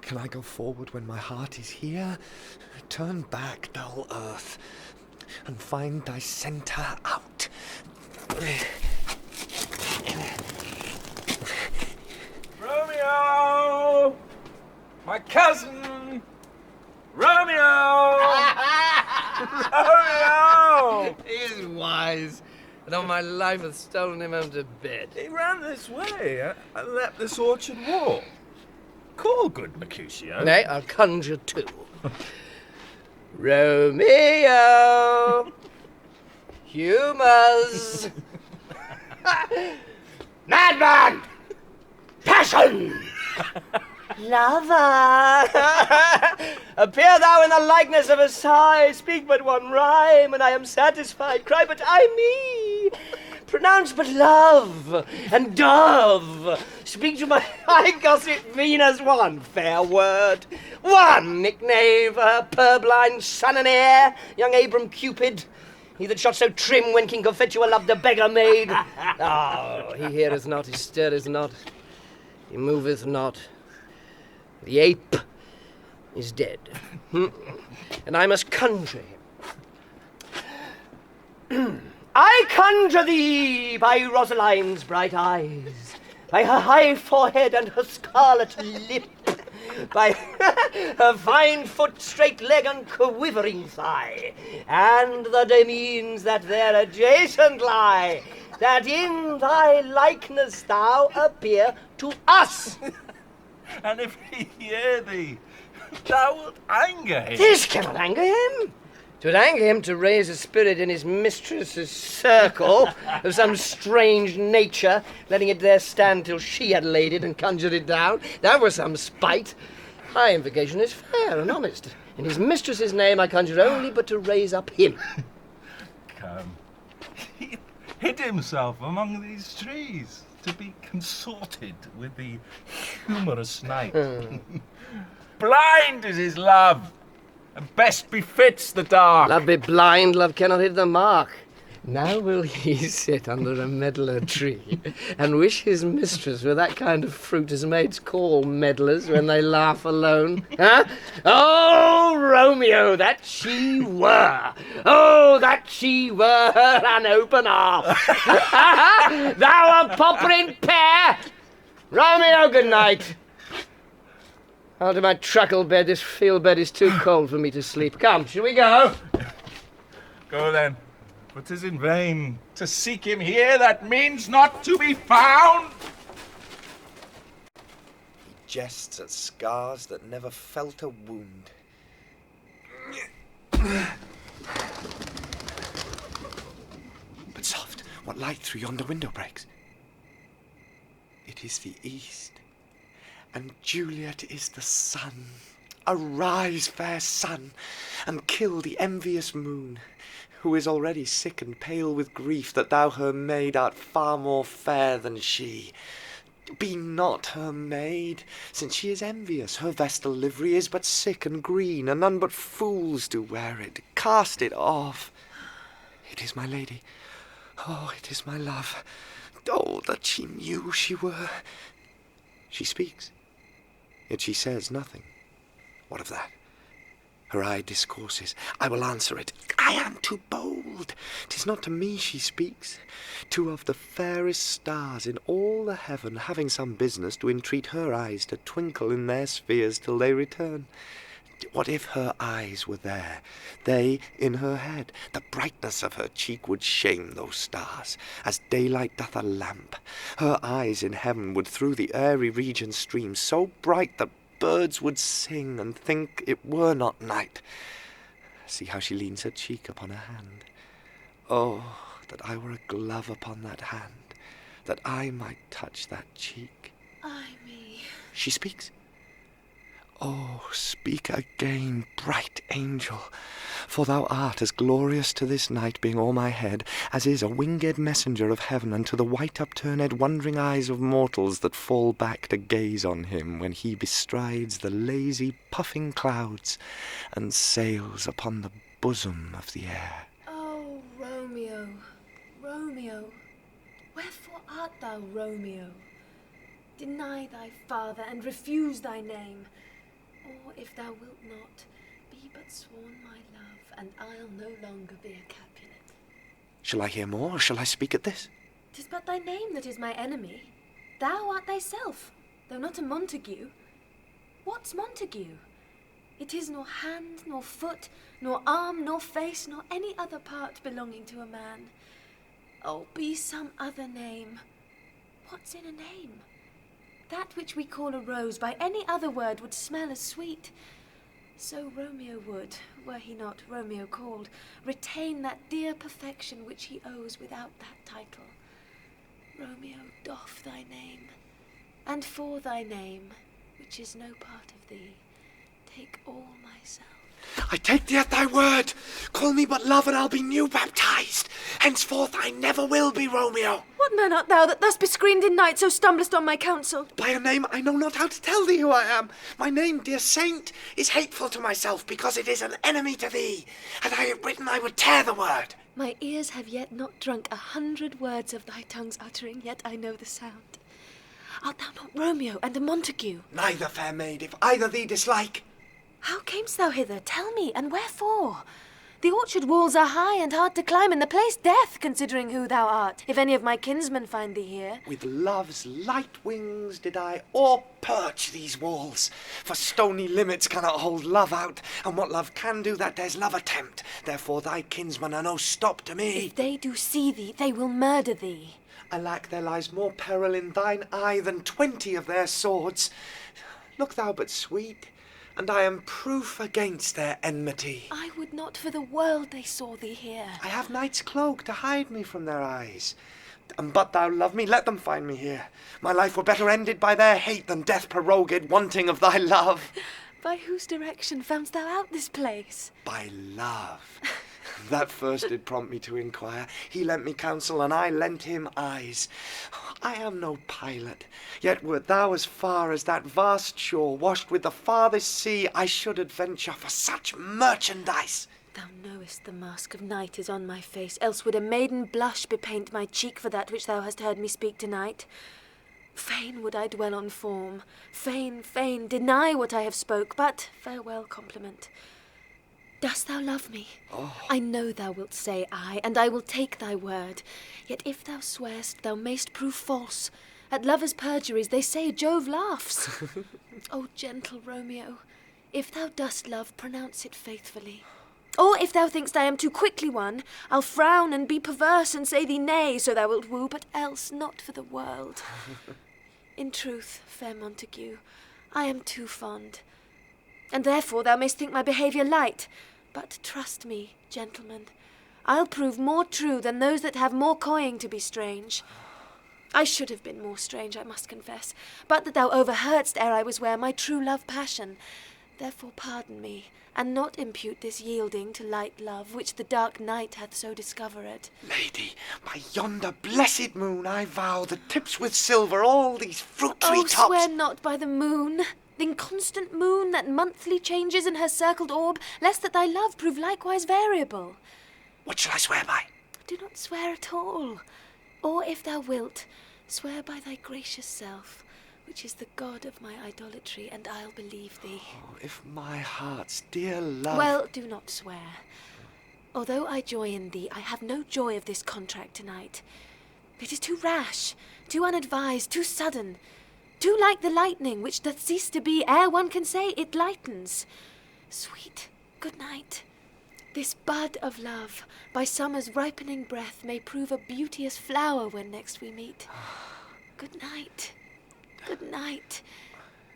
Can I go forward when my heart is here? Turn back, dull earth, and find thy centre out. Romeo! My cousin! Romeo! Romeo! He's wise, and on my life hath stolen him home to bed. He ran this way and leapt this orchard wall. Call, good Mercutio. Nay, I'll conjure too. Romeo! Humours! Madman! Passion! Lover! Appear thou in the likeness of a sigh, speak but one rhyme, and I am satisfied. Cry but I me! Pronounce but love and dove. Speak to my high gossip Venus one fair word, one nickname for her purblind son and heir, young Abram Cupid, he that shot so trim when King Cophetua loved a beggar maid. Oh, he heareth not, he stirreth not, he moveth not. The ape is dead, and I must conjure him. I conjure thee by Rosaline's bright eyes, by her high forehead and her scarlet lip, by her fine foot, straight leg, and quivering thigh, and the demesnes that there adjacent lie, that in thy likeness thou appear to us. And if he hear thee, thou wilt anger him. This cannot anger him. 'Twould anger him to raise a spirit in his mistress's circle of some strange nature, letting it there stand till she had laid it and conjured it down. That were some spite. My invocation is fair and honest. In his mistress's name I conjure only but to raise up him. Come. He hid himself among these trees to be consorted with the humorous knight. Blind is his love, and best befits the dark. Love be blind, love cannot hit the mark. Now will he sit under a medlar tree and wish his mistress were that kind of fruit as maids call medlars when they laugh alone? Huh? Oh, Romeo, that she were! Oh, that she were an open arm! Thou a popperin pear! Romeo, good night! Out of my truckle bed, this field bed is too cold for me to sleep. Come, shall we go? Go then. But 'tis in vain to seek him here that means not to be found. He jests at scars that never felt a wound. But soft, what light through yonder window breaks? It is the east, and Juliet is the sun. Arise, fair sun, and kill the envious moon, who is already sick and pale with grief that thou her maid art far more fair than she. Be not her maid, since she is envious. Her vestal livery is but sick and green, and none but fools do wear it. Cast it off. It is my lady. Oh, it is my love. Oh, that she knew she were. She speaks, yet she says nothing. What of that? Her eye discourses. I will answer it. I am too bold. 'Tis not to me she speaks. Two of the fairest stars in all the heaven, having some business, do entreat her eyes to twinkle in their spheres till they return. What if her eyes were there, they in her head? The brightness of her cheek would shame those stars, as daylight doth a lamp. Her eyes in heaven would through the airy region stream, so bright that birds would sing and think it were not night. See how she leans her cheek upon her hand. Oh, that I were a glove upon that hand, that I might touch that cheek. Ay me. She speaks. Oh, speak again, bright angel, for thou art as glorious to this night, being o'er my head, as is a winged messenger of heaven unto the white upturned wondering eyes of mortals that fall back to gaze on him when he bestrides the lazy puffing clouds and sails upon the bosom of the air. Oh, Romeo, Romeo, wherefore art thou Romeo? Deny thy father and refuse thy name. Or if thou wilt not, be but sworn my love, and I'll no longer be a Capulet. Shall I hear more, or shall I speak at this? 'Tis but thy name that is my enemy. Thou art thyself, though not a Montague. What's Montague? It is nor hand, nor foot, nor arm, nor face, nor any other part belonging to a man. Oh, be some other name. What's in a name? That which we call a rose by any other word would smell as sweet. So Romeo would, were he not Romeo called, retain that dear perfection which he owes without that title. Romeo, doff thy name, and for thy name, which is no part of thee, take all myself. I take thee at thy word. Call me but love, and I'll be new baptized. Henceforth I never will be Romeo. What man art thou that thus bescreened in night so stumblest on my counsel? By a name I know not how to tell thee who I am. My name, dear saint, is hateful to myself, because it is an enemy to thee. Had I it written, I would tear the word. My ears have yet not drunk 100 words of thy tongue's uttering, yet I know the sound. Art thou not Romeo and a Montague? Neither, fair maid, if either thee dislike. How camest thou hither? Tell me, and wherefore? The orchard walls are high and hard to climb, and the place death, considering who thou art, if any of my kinsmen find thee here. With love's light wings did I o'er-perch these walls, for stony limits cannot hold love out, and what love can do, that dares love attempt. Therefore thy kinsmen are no stop to me. If they do see thee, they will murder thee. Alack, there lies more peril in thine eye than 20 of their swords. Look thou but sweet, and I am proof against their enmity. I would not for the world they saw thee here. I have night's cloak to hide me from their eyes. And but thou love me, let them find me here. My life were better ended by their hate than death prorogued, wanting of thy love. By whose direction foundst thou out this place? By love. That first did prompt me to inquire. He lent me counsel, and I lent him eyes. I am no pilot, yet wert thou as far as that vast shore, washed with the farthest sea, I should adventure for such merchandise. Thou knowest the mask of night is on my face, else would a maiden blush bepaint my cheek for that which thou hast heard me speak tonight. Fain would I dwell on form, fain, deny what I have spoke, but farewell compliment. Dost thou love me? Oh. I know thou wilt say aye, and I will take thy word. Yet if thou swearst, thou mayst prove false. At lovers' perjuries they say Jove laughs. O gentle Romeo, if thou dost love, pronounce it faithfully. Or if thou thinkst I am too quickly won, I'll frown and be perverse and say thee nay, so thou wilt woo, but else not for the world. In truth, fair Montague, I am too fond, and therefore thou mayst think my behaviour light. But trust me, gentlemen, I'll prove more true than those that have more coying to be strange. I should have been more strange, I must confess, but that thou overheardst ere I was ware my true love passion. Therefore pardon me, and not impute this yielding to light love, which the dark night hath so discovered. Lady, by yonder blessed moon I vow that tips with silver all these fruit tree Oh, tops. swear not by the moon, the inconstant moon that monthly changes in her circled orb, lest that thy love prove likewise variable. What shall I swear by? Do not swear at all. Or if thou wilt, swear by thy gracious self, which is the god of my idolatry, and I'll believe thee. Oh, if my heart's dear love... Well, do not swear. Although I joy in thee, I have no joy of this contract tonight. It is too rash, too unadvised, too sudden, too like the lightning, which doth cease to be ere one can say it lightens. Sweet, good night. This bud of love, by summer's ripening breath, may prove a beauteous flower when next we meet. Good night. Good night.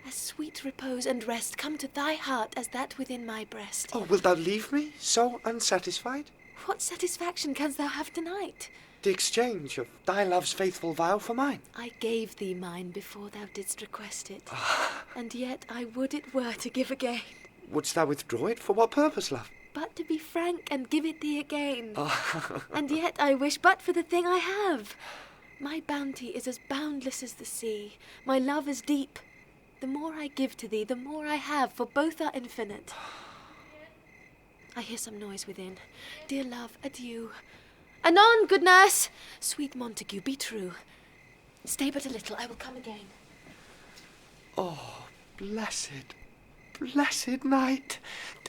as sweet repose and rest come to thy heart as that within my breast. Oh, wilt thou leave me so unsatisfied? What satisfaction canst thou have tonight? The exchange of thy love's faithful vow for mine. I gave thee mine before thou didst request it, and yet I would it were to give again. Wouldst thou withdraw it? For what purpose, love? But to be frank and give it thee again. And yet I wish but for the thing I have. My bounty is as boundless as the sea, my love as deep. The more I give to thee, the more I have, for both are infinite. I hear some noise within. Dear love, adieu. Anon, good nurse! Sweet Montague, be true. Stay but a little, I will come again. Oh, blessed, blessed night!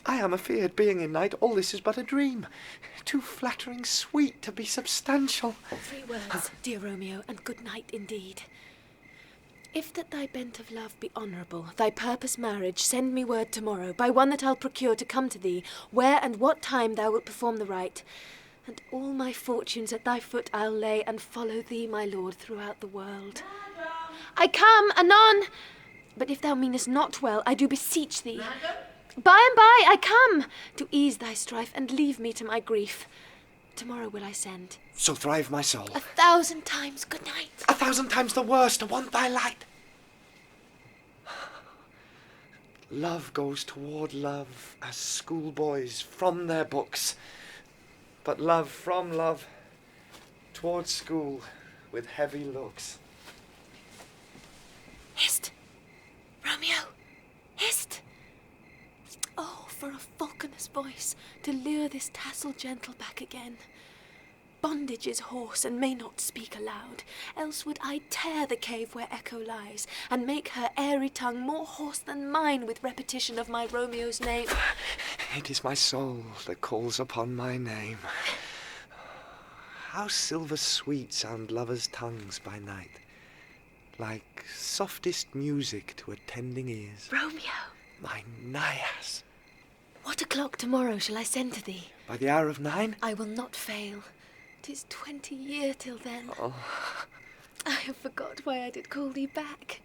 I am afeard, being in night, all this is but a dream. Too flattering sweet to be substantial. 3 words, dear Romeo, and good night indeed. If that thy bent of love be honourable, thy purpose marriage, send me word tomorrow, by one that I'll procure to come to thee, where and what time thou wilt perform the rite. And all my fortunes at thy foot I'll lay, and follow thee, my lord, throughout the world. I come, anon! But if thou meanest not well, I do beseech thee. By and by I come, to ease thy strife, and leave me to my grief. Tomorrow will I send. So thrive my soul. 1,000 times good night. 1,000 times the worst, to want thy light. Love goes toward love, as schoolboys from their books. But love from love, toward school, with heavy looks. Hist! Romeo! Hist! Oh, for a falconer's voice, to lure this tassel gentle back again. Bondage is hoarse, and may not speak aloud, else would I tear the cave where echo lies, and make her airy tongue more hoarse than mine with repetition of my Romeo's name. It is my soul that calls upon my name. How silver sweet sound lovers' tongues by night, like softest music to attending ears. Romeo! My Naias! What o'clock tomorrow shall I send to thee? By the hour of 9? I will not fail. 'Tis 20 year till then. Oh. I have forgot why I did call thee back.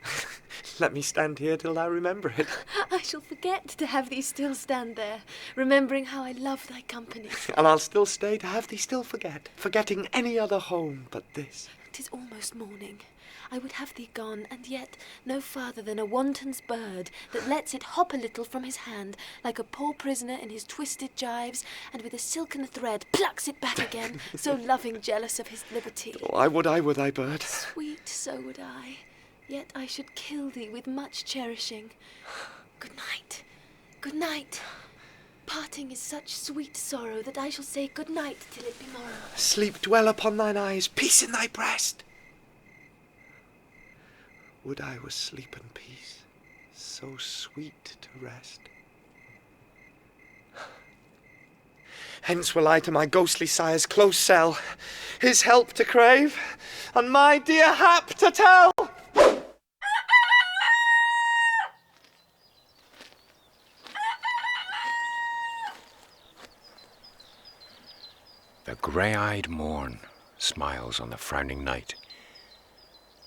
Let me stand here till thou remember it. I shall forget to have thee still stand there, remembering how I love thy company. And I'll still stay to have thee still forget, forgetting any other home but this. 'Tis almost morning. I would have thee gone, and yet no farther than a wanton's bird that lets it hop a little from his hand, like a poor prisoner in his twisted gyves, and with a silken thread plucks it back again, so loving jealous of his liberty. Oh, I would thy bird. Sweet, so would I. Yet I should kill thee with much cherishing. Good night. Good night. Parting is such sweet sorrow that I shall say good night till it be morrow. Sleep dwell upon thine eyes, peace in thy breast. Would I was sleep and peace, so sweet to rest. Hence will I to my ghostly sire's close cell, his help to crave, and my dear hap to tell. The grey-eyed morn smiles on the frowning night,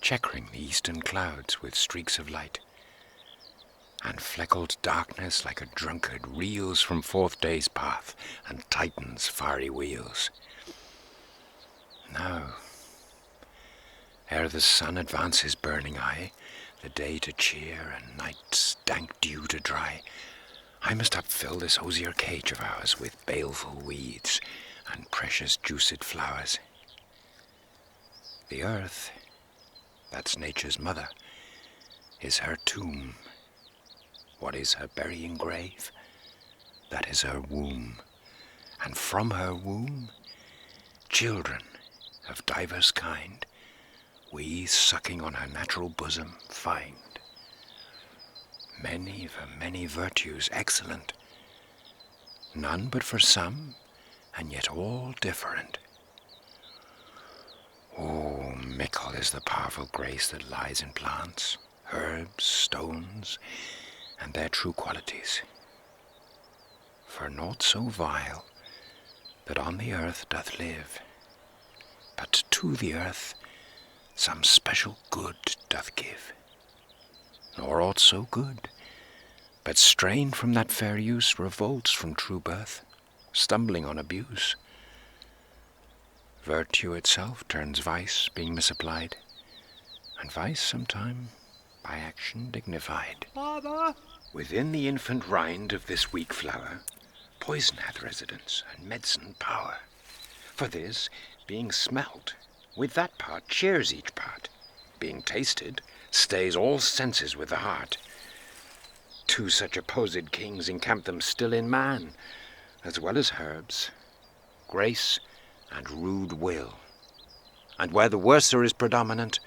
checkering the eastern clouds with streaks of light, and fleckled darkness like a drunkard reels from forth day's path and tightens fiery wheels. Now, ere the sun advance his burning eye, the day to cheer and night's dank dew to dry, I must upfill this osier cage of ours with baleful weeds and precious juiced flowers. The earth, that's nature's mother, is her tomb. What is her burying grave? That is her womb. And from her womb, children of divers kind, we sucking on her natural bosom find. Many for many virtues excellent, none but for some, and yet all different. Oh, mickle is the powerful grace that lies in plants, herbs, stones, and their true qualities. For naught so vile that on the earth doth live, but to the earth some special good doth give. nor aught so good, but strained from that fair use revolts from true birth, stumbling on abuse. Virtue itself turns vice, being misapplied, and vice sometime by action dignified. Father! Within the infant rind of this weak flower, poison hath residence and medicine power. For this, being smelt, with that part cheers each part. Being tasted, stays all senses with the heart. Two such opposed kings encamp them still in man, as well as herbs, grace and rude will. And where the worser is predominant,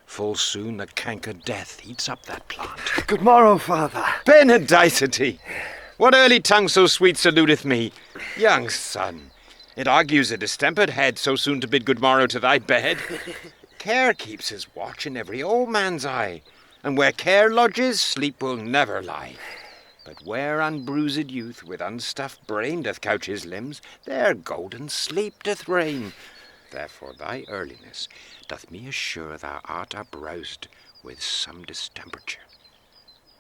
full soon the canker death eats up that plant. Good morrow, father. Benedicity! What early tongue so sweet saluteth me? Young son, it argues a distempered head so soon to bid good morrow to thy bed. Care keeps his watch in every old man's eye, and where care lodges, sleep will never lie. But where unbruised youth with unstuffed brain doth couch his limbs, there golden sleep doth reign. Therefore thy earliness doth me assure thou art uproused with some distemperature.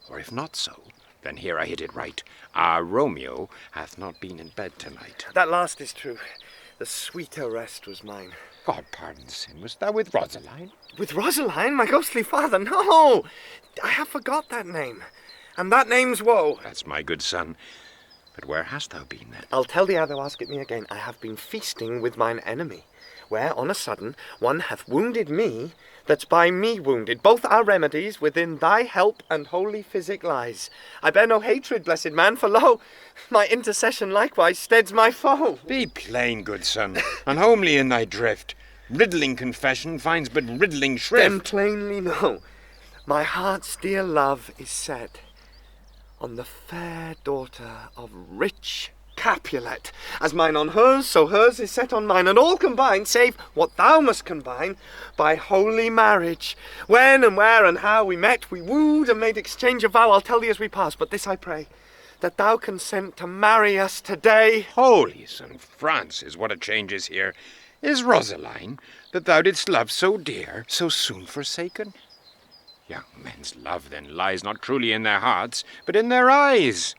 Or if not so, then here I hit it right. Our Romeo hath not been in bed tonight. That last is true. The sweeter rest was mine. God pardon sin, wast thou with Rosaline? With Rosaline, my ghostly father? No! I have forgot that name. And that name's woe. That's my good son. But where hast thou been then? I'll tell thee ere thou ask it me again. I have been feasting with mine enemy, where on a sudden one hath wounded me that's by me wounded. Both our remedies within thy help and holy physic lies. I bear no hatred, blessed man, for lo, my intercession likewise steads my foe. Be plain, good son, and homely in thy drift. Riddling confession finds but riddling shrift. Then plainly know, my heart's dear love is set on the fair daughter of rich Capulet. As mine on hers, so hers is set on mine, and all combined, save what thou must combine, by holy marriage. When and where and how we met, we wooed and made exchange of vow, I'll tell thee as we pass, but this I pray, that thou consent to marry us today. Holy St. Francis, what a change is here! Is Rosaline, that thou didst love so dear, so soon forsaken? Young men's love then lies not truly in their hearts, but in their eyes.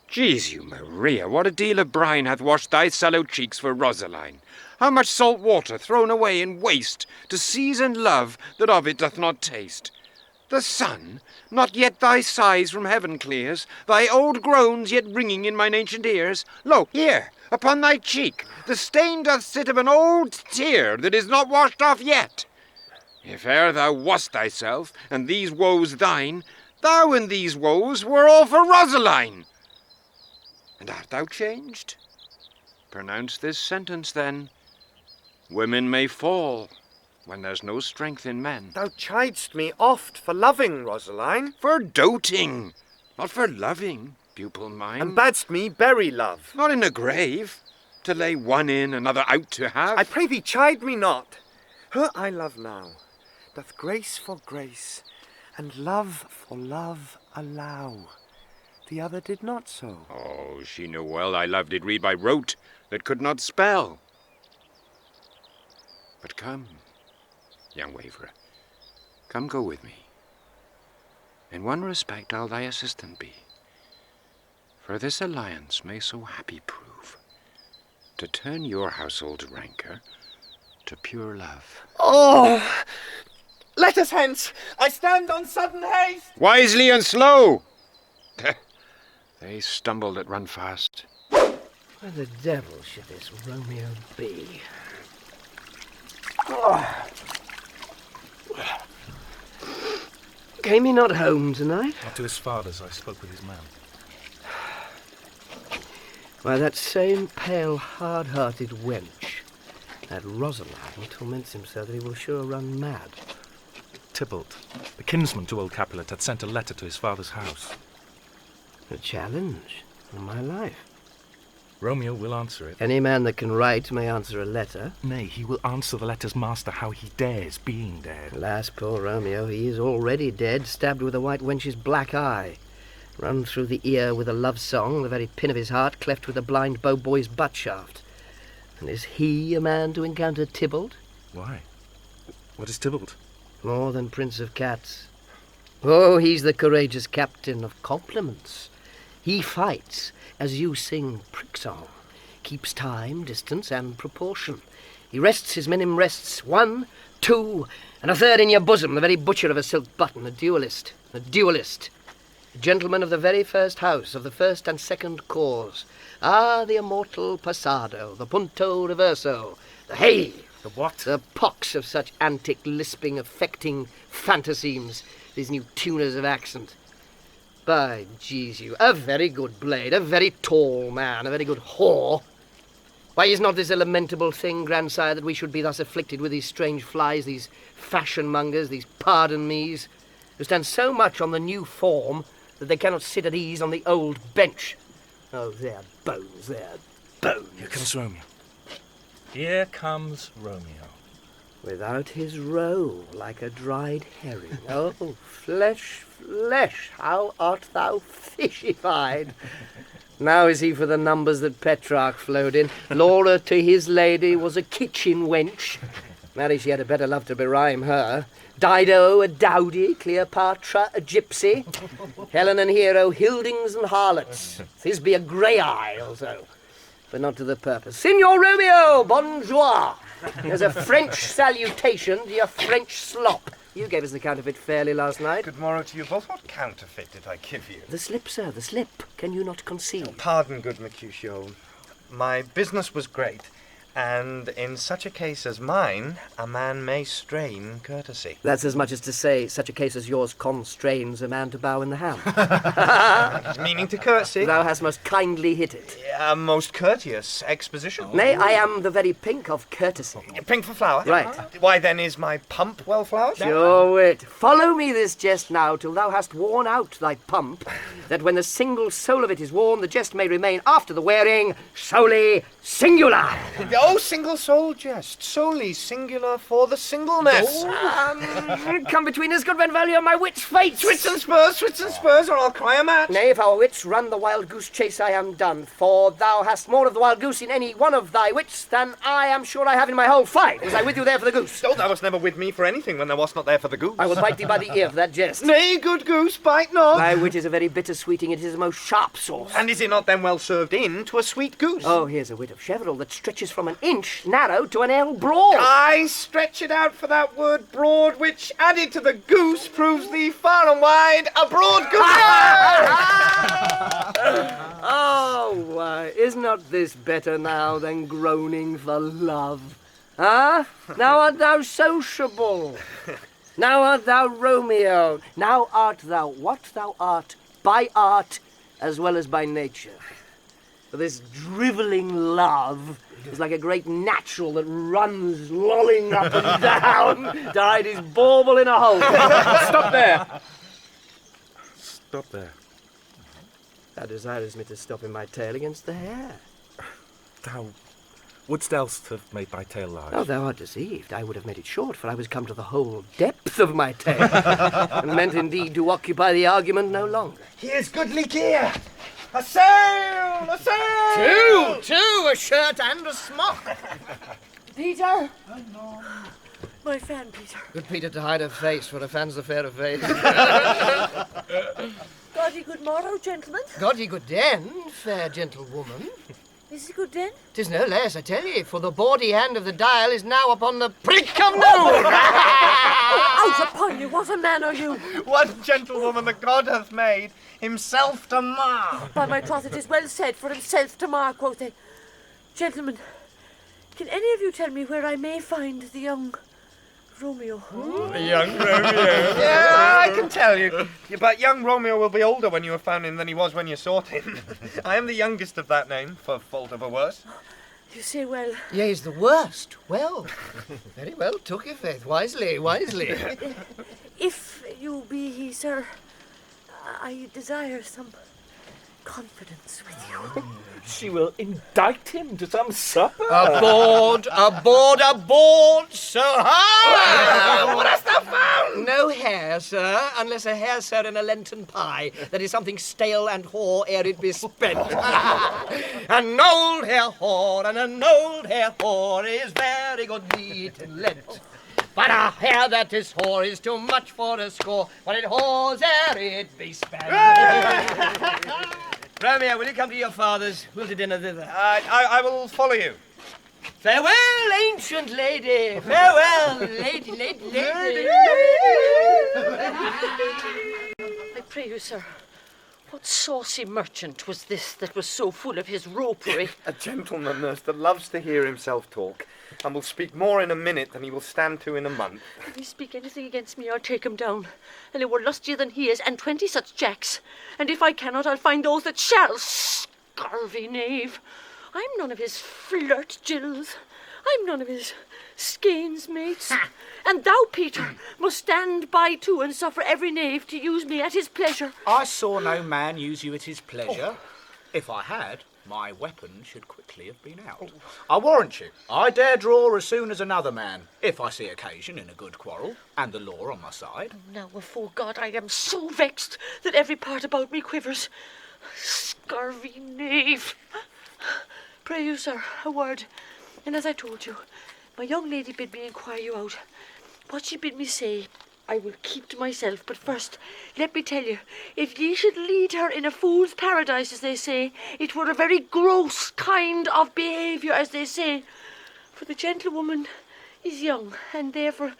Jesu Maria, what a deal of brine hath washed thy sallow cheeks for Rosaline! How much salt water thrown away in waste to season love that of it doth not taste! The sun, not yet thy sighs from heaven clears, thy old groans yet ringing in mine ancient ears. Lo, here, upon thy cheek, the stain doth sit of an old tear that is not washed off yet. If e'er thou wast thyself, and these woes thine, thou and these woes were all for Rosaline. And art thou changed? Pronounce this sentence, then. Women may fall when there's no strength in men. Thou chidest me oft for loving, Rosaline. For doting, not for loving, pupil mine. And badst me bury love. Not in a grave, to lay one in, another out to have. I pray thee, chide me not. Her I love now doth grace for grace, and love for love allow. The other did not so. Oh, she knew well thy love did read by rote that could not spell. But come, young waverer, come go with me. In one respect I'll thy assistant be, for this alliance may so happy prove, to turn your household rancor to pure love. Oh! Let us hence! I stand on sudden haste! Wisely and slow! They stumble that run fast. Where the devil should this Romeo be? Oh. Came he not home tonight? Not to his father's. I spoke with his man. Why, that same pale, hard-hearted wench, that Rosaline, torments him so that he will sure run mad. Tybalt, the kinsman to old Capulet, had sent a letter to his father's house. A challenge, on my life. Romeo will answer it. Any man that can write may answer a letter. Nay, he will answer the letter's master how he dares, being dead. Alas, poor Romeo, he is already dead, stabbed with a white wench's black eye. Run through the ear with a love song, the very pin of his heart cleft with a blind bow boy's butt shaft. And is he a man to encounter Tybalt? Why? What is Tybalt? More than Prince of Cats. Oh, he's the courageous captain of compliments. He fights as you sing prick song, keeps time, distance, and proportion. He rests his men in rests, 1, 2, and a third in your bosom, the very butcher of a silk button, a duellist. A gentleman of the very first house, of the first and second cause. Ah, the immortal passado, the punto reverso, the hey! The what? The pox of such antic, lisping, affecting fantasemes, these new tuners of accent. By Jesu, a very good blade, a very tall man, a very good whore. Why is not this a lamentable thing, grandsire, that we should be thus afflicted with these strange flies, these fashion-mongers, these pardon-me's, who stand so much on the new form that they cannot sit at ease on the old bench? Oh, their bones, their bones. Here comes Romeo. Here comes Romeo. Without his roe, like a dried herring. Oh, flesh, flesh, how art thou fishified! Now is he for the numbers that Petrarch flowed in. Laura to his lady was a kitchen wench. Marry, she had a better love to berhyme her. Dido, a dowdy. Cleopatra, a gypsy. Helen and Hero, Hildings and harlots. Thisbe, a grey-eye also. But not to the purpose. Signor Romeo, bonjour. There's a French salutation to your French slop. You gave us the counterfeit fairly last night. Good morrow to you both. What counterfeit did I give you? The slip, sir, the slip. Can you not conceal? Pardon, good Mercutio. My business was great, and in such a case as mine, a man may strain courtesy. That's as much as to say, such a case as yours constrains a man to bow in the hand. Meaning to courtesy? Thou hast most kindly hit it. A most courteous exposition. Nay, I am the very pink of courtesy. Pink for flower? Right. Why then is my pump well flowered? Sure wit. Follow me this jest now till thou hast worn out thy pump, that when the single soul of it is worn, the jest may remain after the wearing solely singular. Oh, single soul jest, solely singular for the singleness. Come between us, good Benvolio, my wit's fate. Swits and spurs, or I'll cry a match. Nay, if our wits run the wild goose chase, I am done, for thou hast more of the wild goose in any one of thy wits than I am sure I have in my whole flight. Was I with you there for the goose? Oh, thou wast never with me for anything when thou wast not there for the goose. I will bite thee by the ear for that jest. Nay, good goose, bite not. Thy wit is a very bitter sweeting, it is a most sharp sauce. And is it not then well served in to a sweet goose? Oh, here's a wit of Cheverel that stretches from an inch narrow to an ell broad. I stretch it out for that word broad, which added to the goose proves thee far and wide a broad goose. Oh, why, is not this better now than groaning for love? Huh? Now art thou sociable. Now art thou Romeo. Now art thou what thou art, by art as well as by nature. For this drivelling love is like a great natural that runs lolling up and down to hide his bauble in a hole. Stop there. Stop there. Thou desirest me to stop in my tail against the hair. Thou wouldst else have made thy tail large. Oh, thou art deceived. I would have made it short, for I was come to the whole depth of my tail, and meant indeed to occupy the argument no longer. Here's goodly gear. A sail! A Two! sail! A shirt and a smock. Peter! My fan, Peter. Good Peter to hide her face, for a fan's the fairer face. God ye good morrow, gentlemen. God ye good den, fair gentlewoman. Is it good den? 'Tis no less, I tell ye, for the bawdy hand of the dial is now upon the prick of noon. Out upon you, what a man are you! What gentlewoman the God hath made, himself to mar. By my troth, it is well said, for himself to mar, quoth they. Gentlemen, can any of you tell me where I may find the young Romeo? The young Romeo? Yeah, I can tell you. But young Romeo will be older when you have found him than he was when you sought him. I am the youngest of that name, for fault of a worse. You say well. Yea, is the worst. Well, very well took your faith. Wisely, wisely. If you be he, sir, I desire some confidence with you. She will indict him to some supper. Aboard, aboard, aboard, so high! What hast thou found? No hair, sir, unless a hair, sir, in a Lenten pie. That is something stale and hoar ere it be spent. An old hair whore and an old hair whore is very good meat in Lent. But a hair that is hoar is too much for a score. When it whores ere it be spent. Romeo, will you come to your father's? We'll to dinner thither. I will follow you. Farewell, ancient lady. Farewell, lady. I pray you, sir, what saucy merchant was this that was so full of his ropery? A gentleman, nurse, that loves to hear himself talk, and will speak more in a minute than he will stand to in a month. If he speak anything against me, I'll take him down. And he were lustier than he is, and 20 such jacks. And if I cannot, I'll find those that shall. Scurvy knave. I'm none of his flirt gills. I'm none of his skeins mates. And thou, Peter, must stand by too and suffer every knave to use me at his pleasure. I saw no man use you at his pleasure. If I had, my weapon should quickly have been out. I warrant you, I dare draw as soon as another man, if I see occasion in a good quarrel, and the law on my side. Now, afore God, I am so vexed that every part about me quivers. Scurvy knave. Pray you, sir, a word. And as I told you, my young lady bid me inquire you out. What she bid me say, I will keep to myself. But first, let me tell you, if ye should lead her in a fool's paradise, as they say, it were a very gross kind of behaviour, as they say. For the gentlewoman is young, and therefore,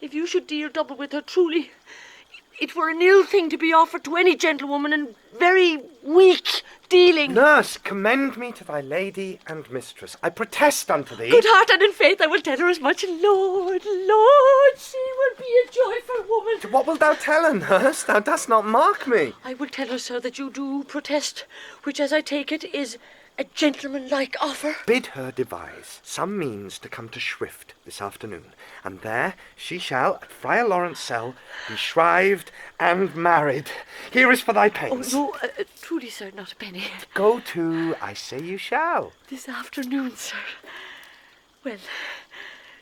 if you should deal double with her, truly, it were an ill thing to be offered to any gentlewoman, and very weak dealing. Nurse, commend me to thy lady and mistress. I protest unto thee. Good heart and in faith I will tell her as much. Lord, she will be a joyful woman. What wilt thou tell her, nurse? Thou dost not mark me. I will tell her, sir, that you do protest, which, as I take it, is a gentlemanlike offer. Bid her devise some means to come to Shrift this afternoon, and there she shall, at Friar Lawrence' cell, be shrived and married. Here is for thy pains. Oh, no, truly, sir, not a penny. Go to, I say you shall. This afternoon, sir. Well,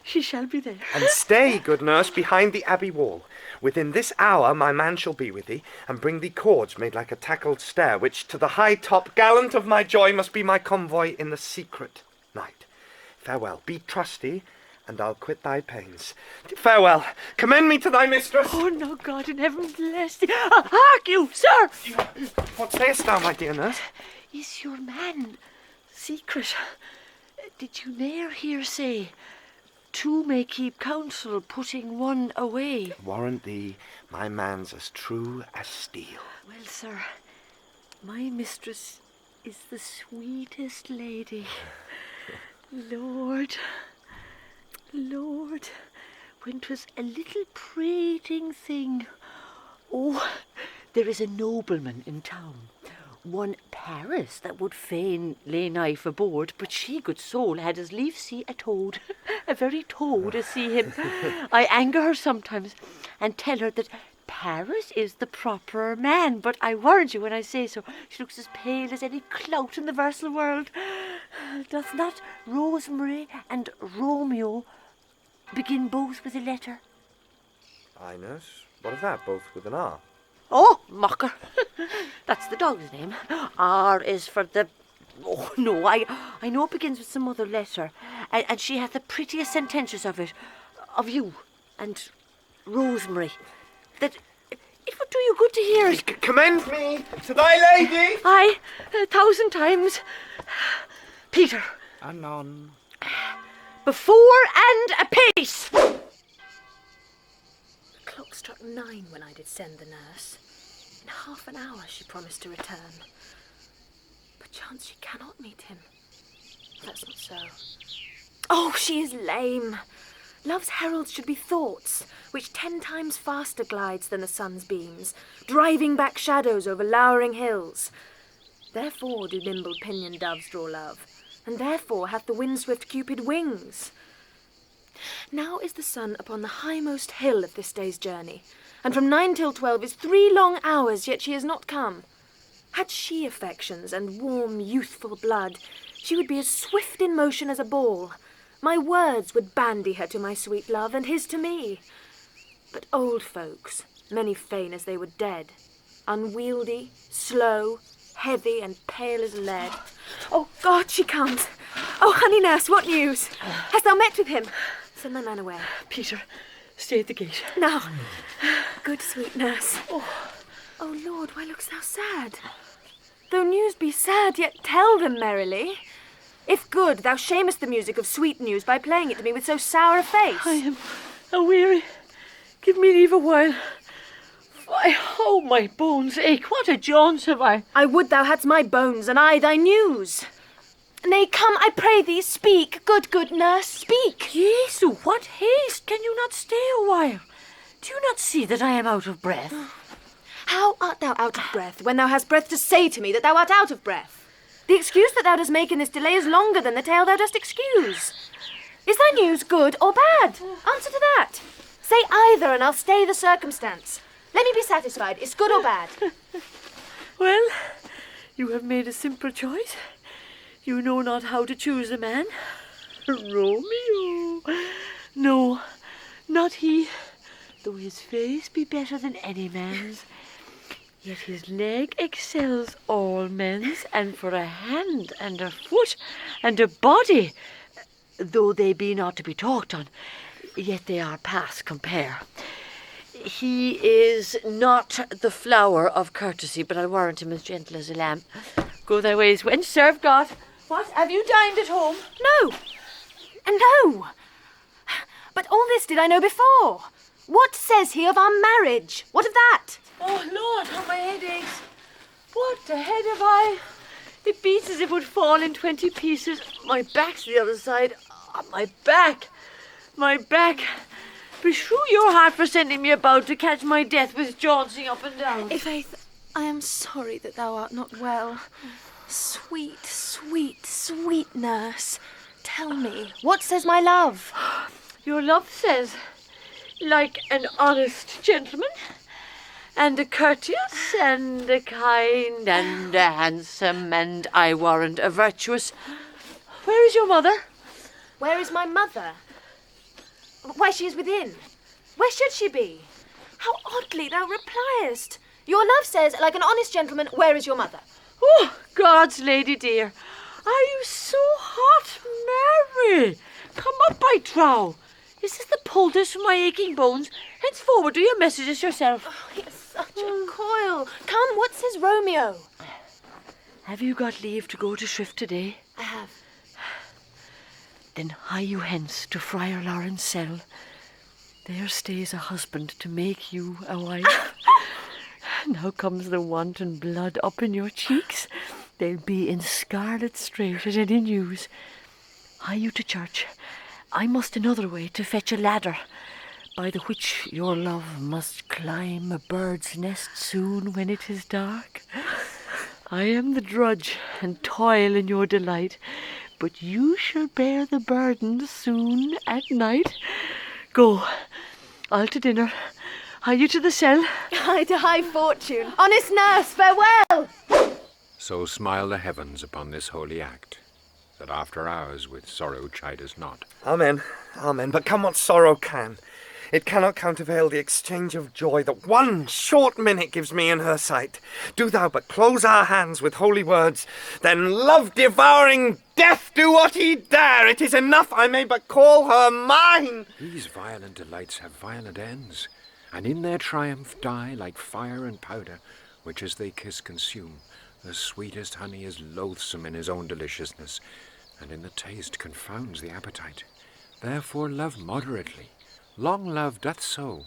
she shall be there. And stay, good nurse, behind the abbey wall. Within this hour my man shall be with thee, and bring thee cords made like a tackled stair, which to the high top gallant of my joy must be my convoy in the secret night. Farewell, be trusty, and I'll quit thy pains. Farewell, commend me to thy mistress. Oh, no, God in heaven bless thee. Hark you, sir! What sayest thou, my dear nurse? Is your man secret? Did you ne'er hear say, two may keep counsel, putting one away? Warrant thee, my man's as true as steel. Well, sir, my mistress is the sweetest lady. Lord, when 'twas a little prating thing. Oh, there is a nobleman in town, one Paris, that would fain lay nigh for board, but she, good soul, had as lief see a toad, a very toad, as see him. I anger her sometimes, and tell her that Paris is the proper man, but I warrant you when I say so, she looks as pale as any clout in the versal world. Doth not Rosemary and Romeo begin both with a letter? Aye, nurse. What of that? Both with an R. Oh, mocker. That's the dog's name. R is for the... Oh, no, I know it begins with some other letter. And she hath the prettiest sententious of it. Of you and Rosemary. That it would do you good to hear it. Commend me to thy lady. Aye, 1,000 times. Peter. Anon. Before and a pace. The clock struck 9 when I did send the nurse. In half an hour she promised to return. Perchance she cannot meet him. That's not so. Oh, she is lame. Love's heralds should be thoughts, which 10 times faster glides than the sun's beams, driving back shadows over lowering hills. Therefore do nimble pinioned doves draw love, and therefore hath the wind-swift Cupid wings. Now is the sun upon the highmost hill of this day's journey, and from 9 till 12 is 3 long hours, yet she is not come. Had she affections and warm, youthful blood, she would be as swift in motion as a ball. My words would bandy her to my sweet love, and his to me. But old folks, many fain as they were dead, unwieldy, slow, heavy, and pale as lead. Oh, God, she comes. Oh, honey nurse, what news? Hast thou met with him? Send thy man away. Peter, Stay at the gate. Now, good sweet nurse. Oh Lord, why look'st thou sad? Though news be sad, yet tell them merrily. If good, thou shamest the music of sweet news by playing it to me with so sour a face. I am a-weary. Give me leave a while. Why, how my bones ache. What a jaunts have I. I would thou hadst my bones, and I thy news. Nay, come, I pray thee, speak, good nurse, speak. Jesu, what haste! Can you not stay a while? Do you not see that I am out of breath? How art thou out of breath, when thou hast breath to say to me that thou art out of breath? The excuse that thou dost make in this delay is longer than the tale thou dost excuse. Is thy news good or bad? Answer to that. Say either, and I'll stay the circumstance. Let me be satisfied. Is good or bad? Well, you have made a simple choice. You know not how to choose a man. Romeo. No, not he. Though his face be better than any man's, yet his leg excels all men's, and for a hand and a foot and a body, though they be not to be talked on, yet they are past compare. He is not the flower of courtesy, but I'll warrant him as gentle as a lamb. Go thy ways, wench, serve God. What, have you dined at home? No. No. But all this did I know before. What says he of our marriage? What of that? Oh, Lord, how my head aches. What a head have I? It beats as if it would fall in 20 pieces. My back's the other side. Oh, my back. Beshrew your heart for sending me about to catch my death with jauncing up and down. I'faith, I am sorry that thou art not well. Sweet, sweet, sweet nurse, tell me, what says my love? Your love says, like an honest gentleman, and a courteous, and a kind, and a handsome, and I warrant a virtuous. Where is your mother? Where is my mother? Why, she is within. Where should she be? How oddly thou repliest. Your love says, like an honest gentleman, where is your mother? Oh, God's lady dear, are you so hot, Mary? Come up, I trow. Is this the poultice for my aching bones? Henceforward do your messages yourself. Oh, he is such a coil. Come, what says Romeo? Have you got leave to go to shrift today? I have. Then hie you hence to Friar Lawrence's cell. There stays a husband to make you a wife. Now comes the wanton blood up in your cheeks. They'll be in scarlet straight at any news. Hie you to church. I must another way to fetch a ladder, by the which your love must climb a bird's nest soon when it is dark. I am the drudge and toil in your delight, but you shall bear the burden soon at night. Go, I'll to dinner. Hie you to the cell. Hie to high fortune. Honest nurse, farewell! So smile the heavens upon this holy act, that after hours with sorrow chide us not. Amen, amen. But come what sorrow can, it cannot countervail the exchange of joy that one short minute gives me in her sight. Do thou but close our hands with holy words, then love-devouring death do what he dare. It is enough I may but call her mine. These violent delights have violent ends, and in their triumph die like fire and powder, which as they kiss consume. The sweetest honey is loathsome in his own deliciousness, and in the taste confounds the appetite. Therefore love moderately. Long love doth so.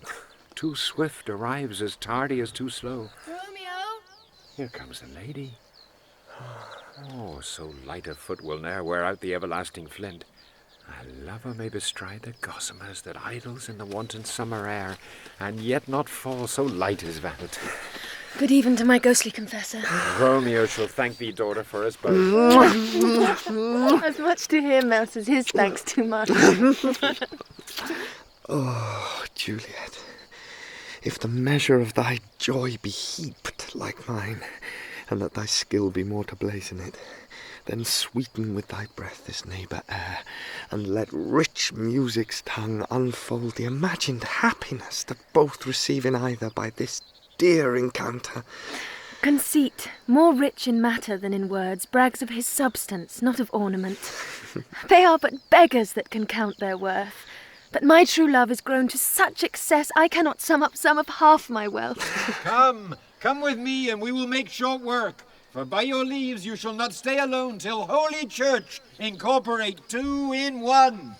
Too swift arrives as tardy as too slow. Romeo! Here comes the lady. Oh, so light a foot will ne'er wear out the everlasting flint. A lover may bestride the gossamers that idles in the wanton summer air, and yet not fall so light as that. Good even to my ghostly confessor. Romeo shall thank thee, daughter, for us both. As much to him else as his thanks too much. Oh, Juliet, if the measure of thy joy be heaped like mine, and that thy skill be more to blazon it, then sweeten with thy breath this neighbour air, and let rich music's tongue unfold the imagined happiness that both receive in either by this dear encounter. Conceit, more rich in matter than in words, brags of his substance, not of ornament. They are but beggars that can count their worth. But my true love has grown to such excess I cannot sum up some of half my wealth. Come with me, and we will make short work. For by your leaves you shall not stay alone till Holy Church incorporate two in one.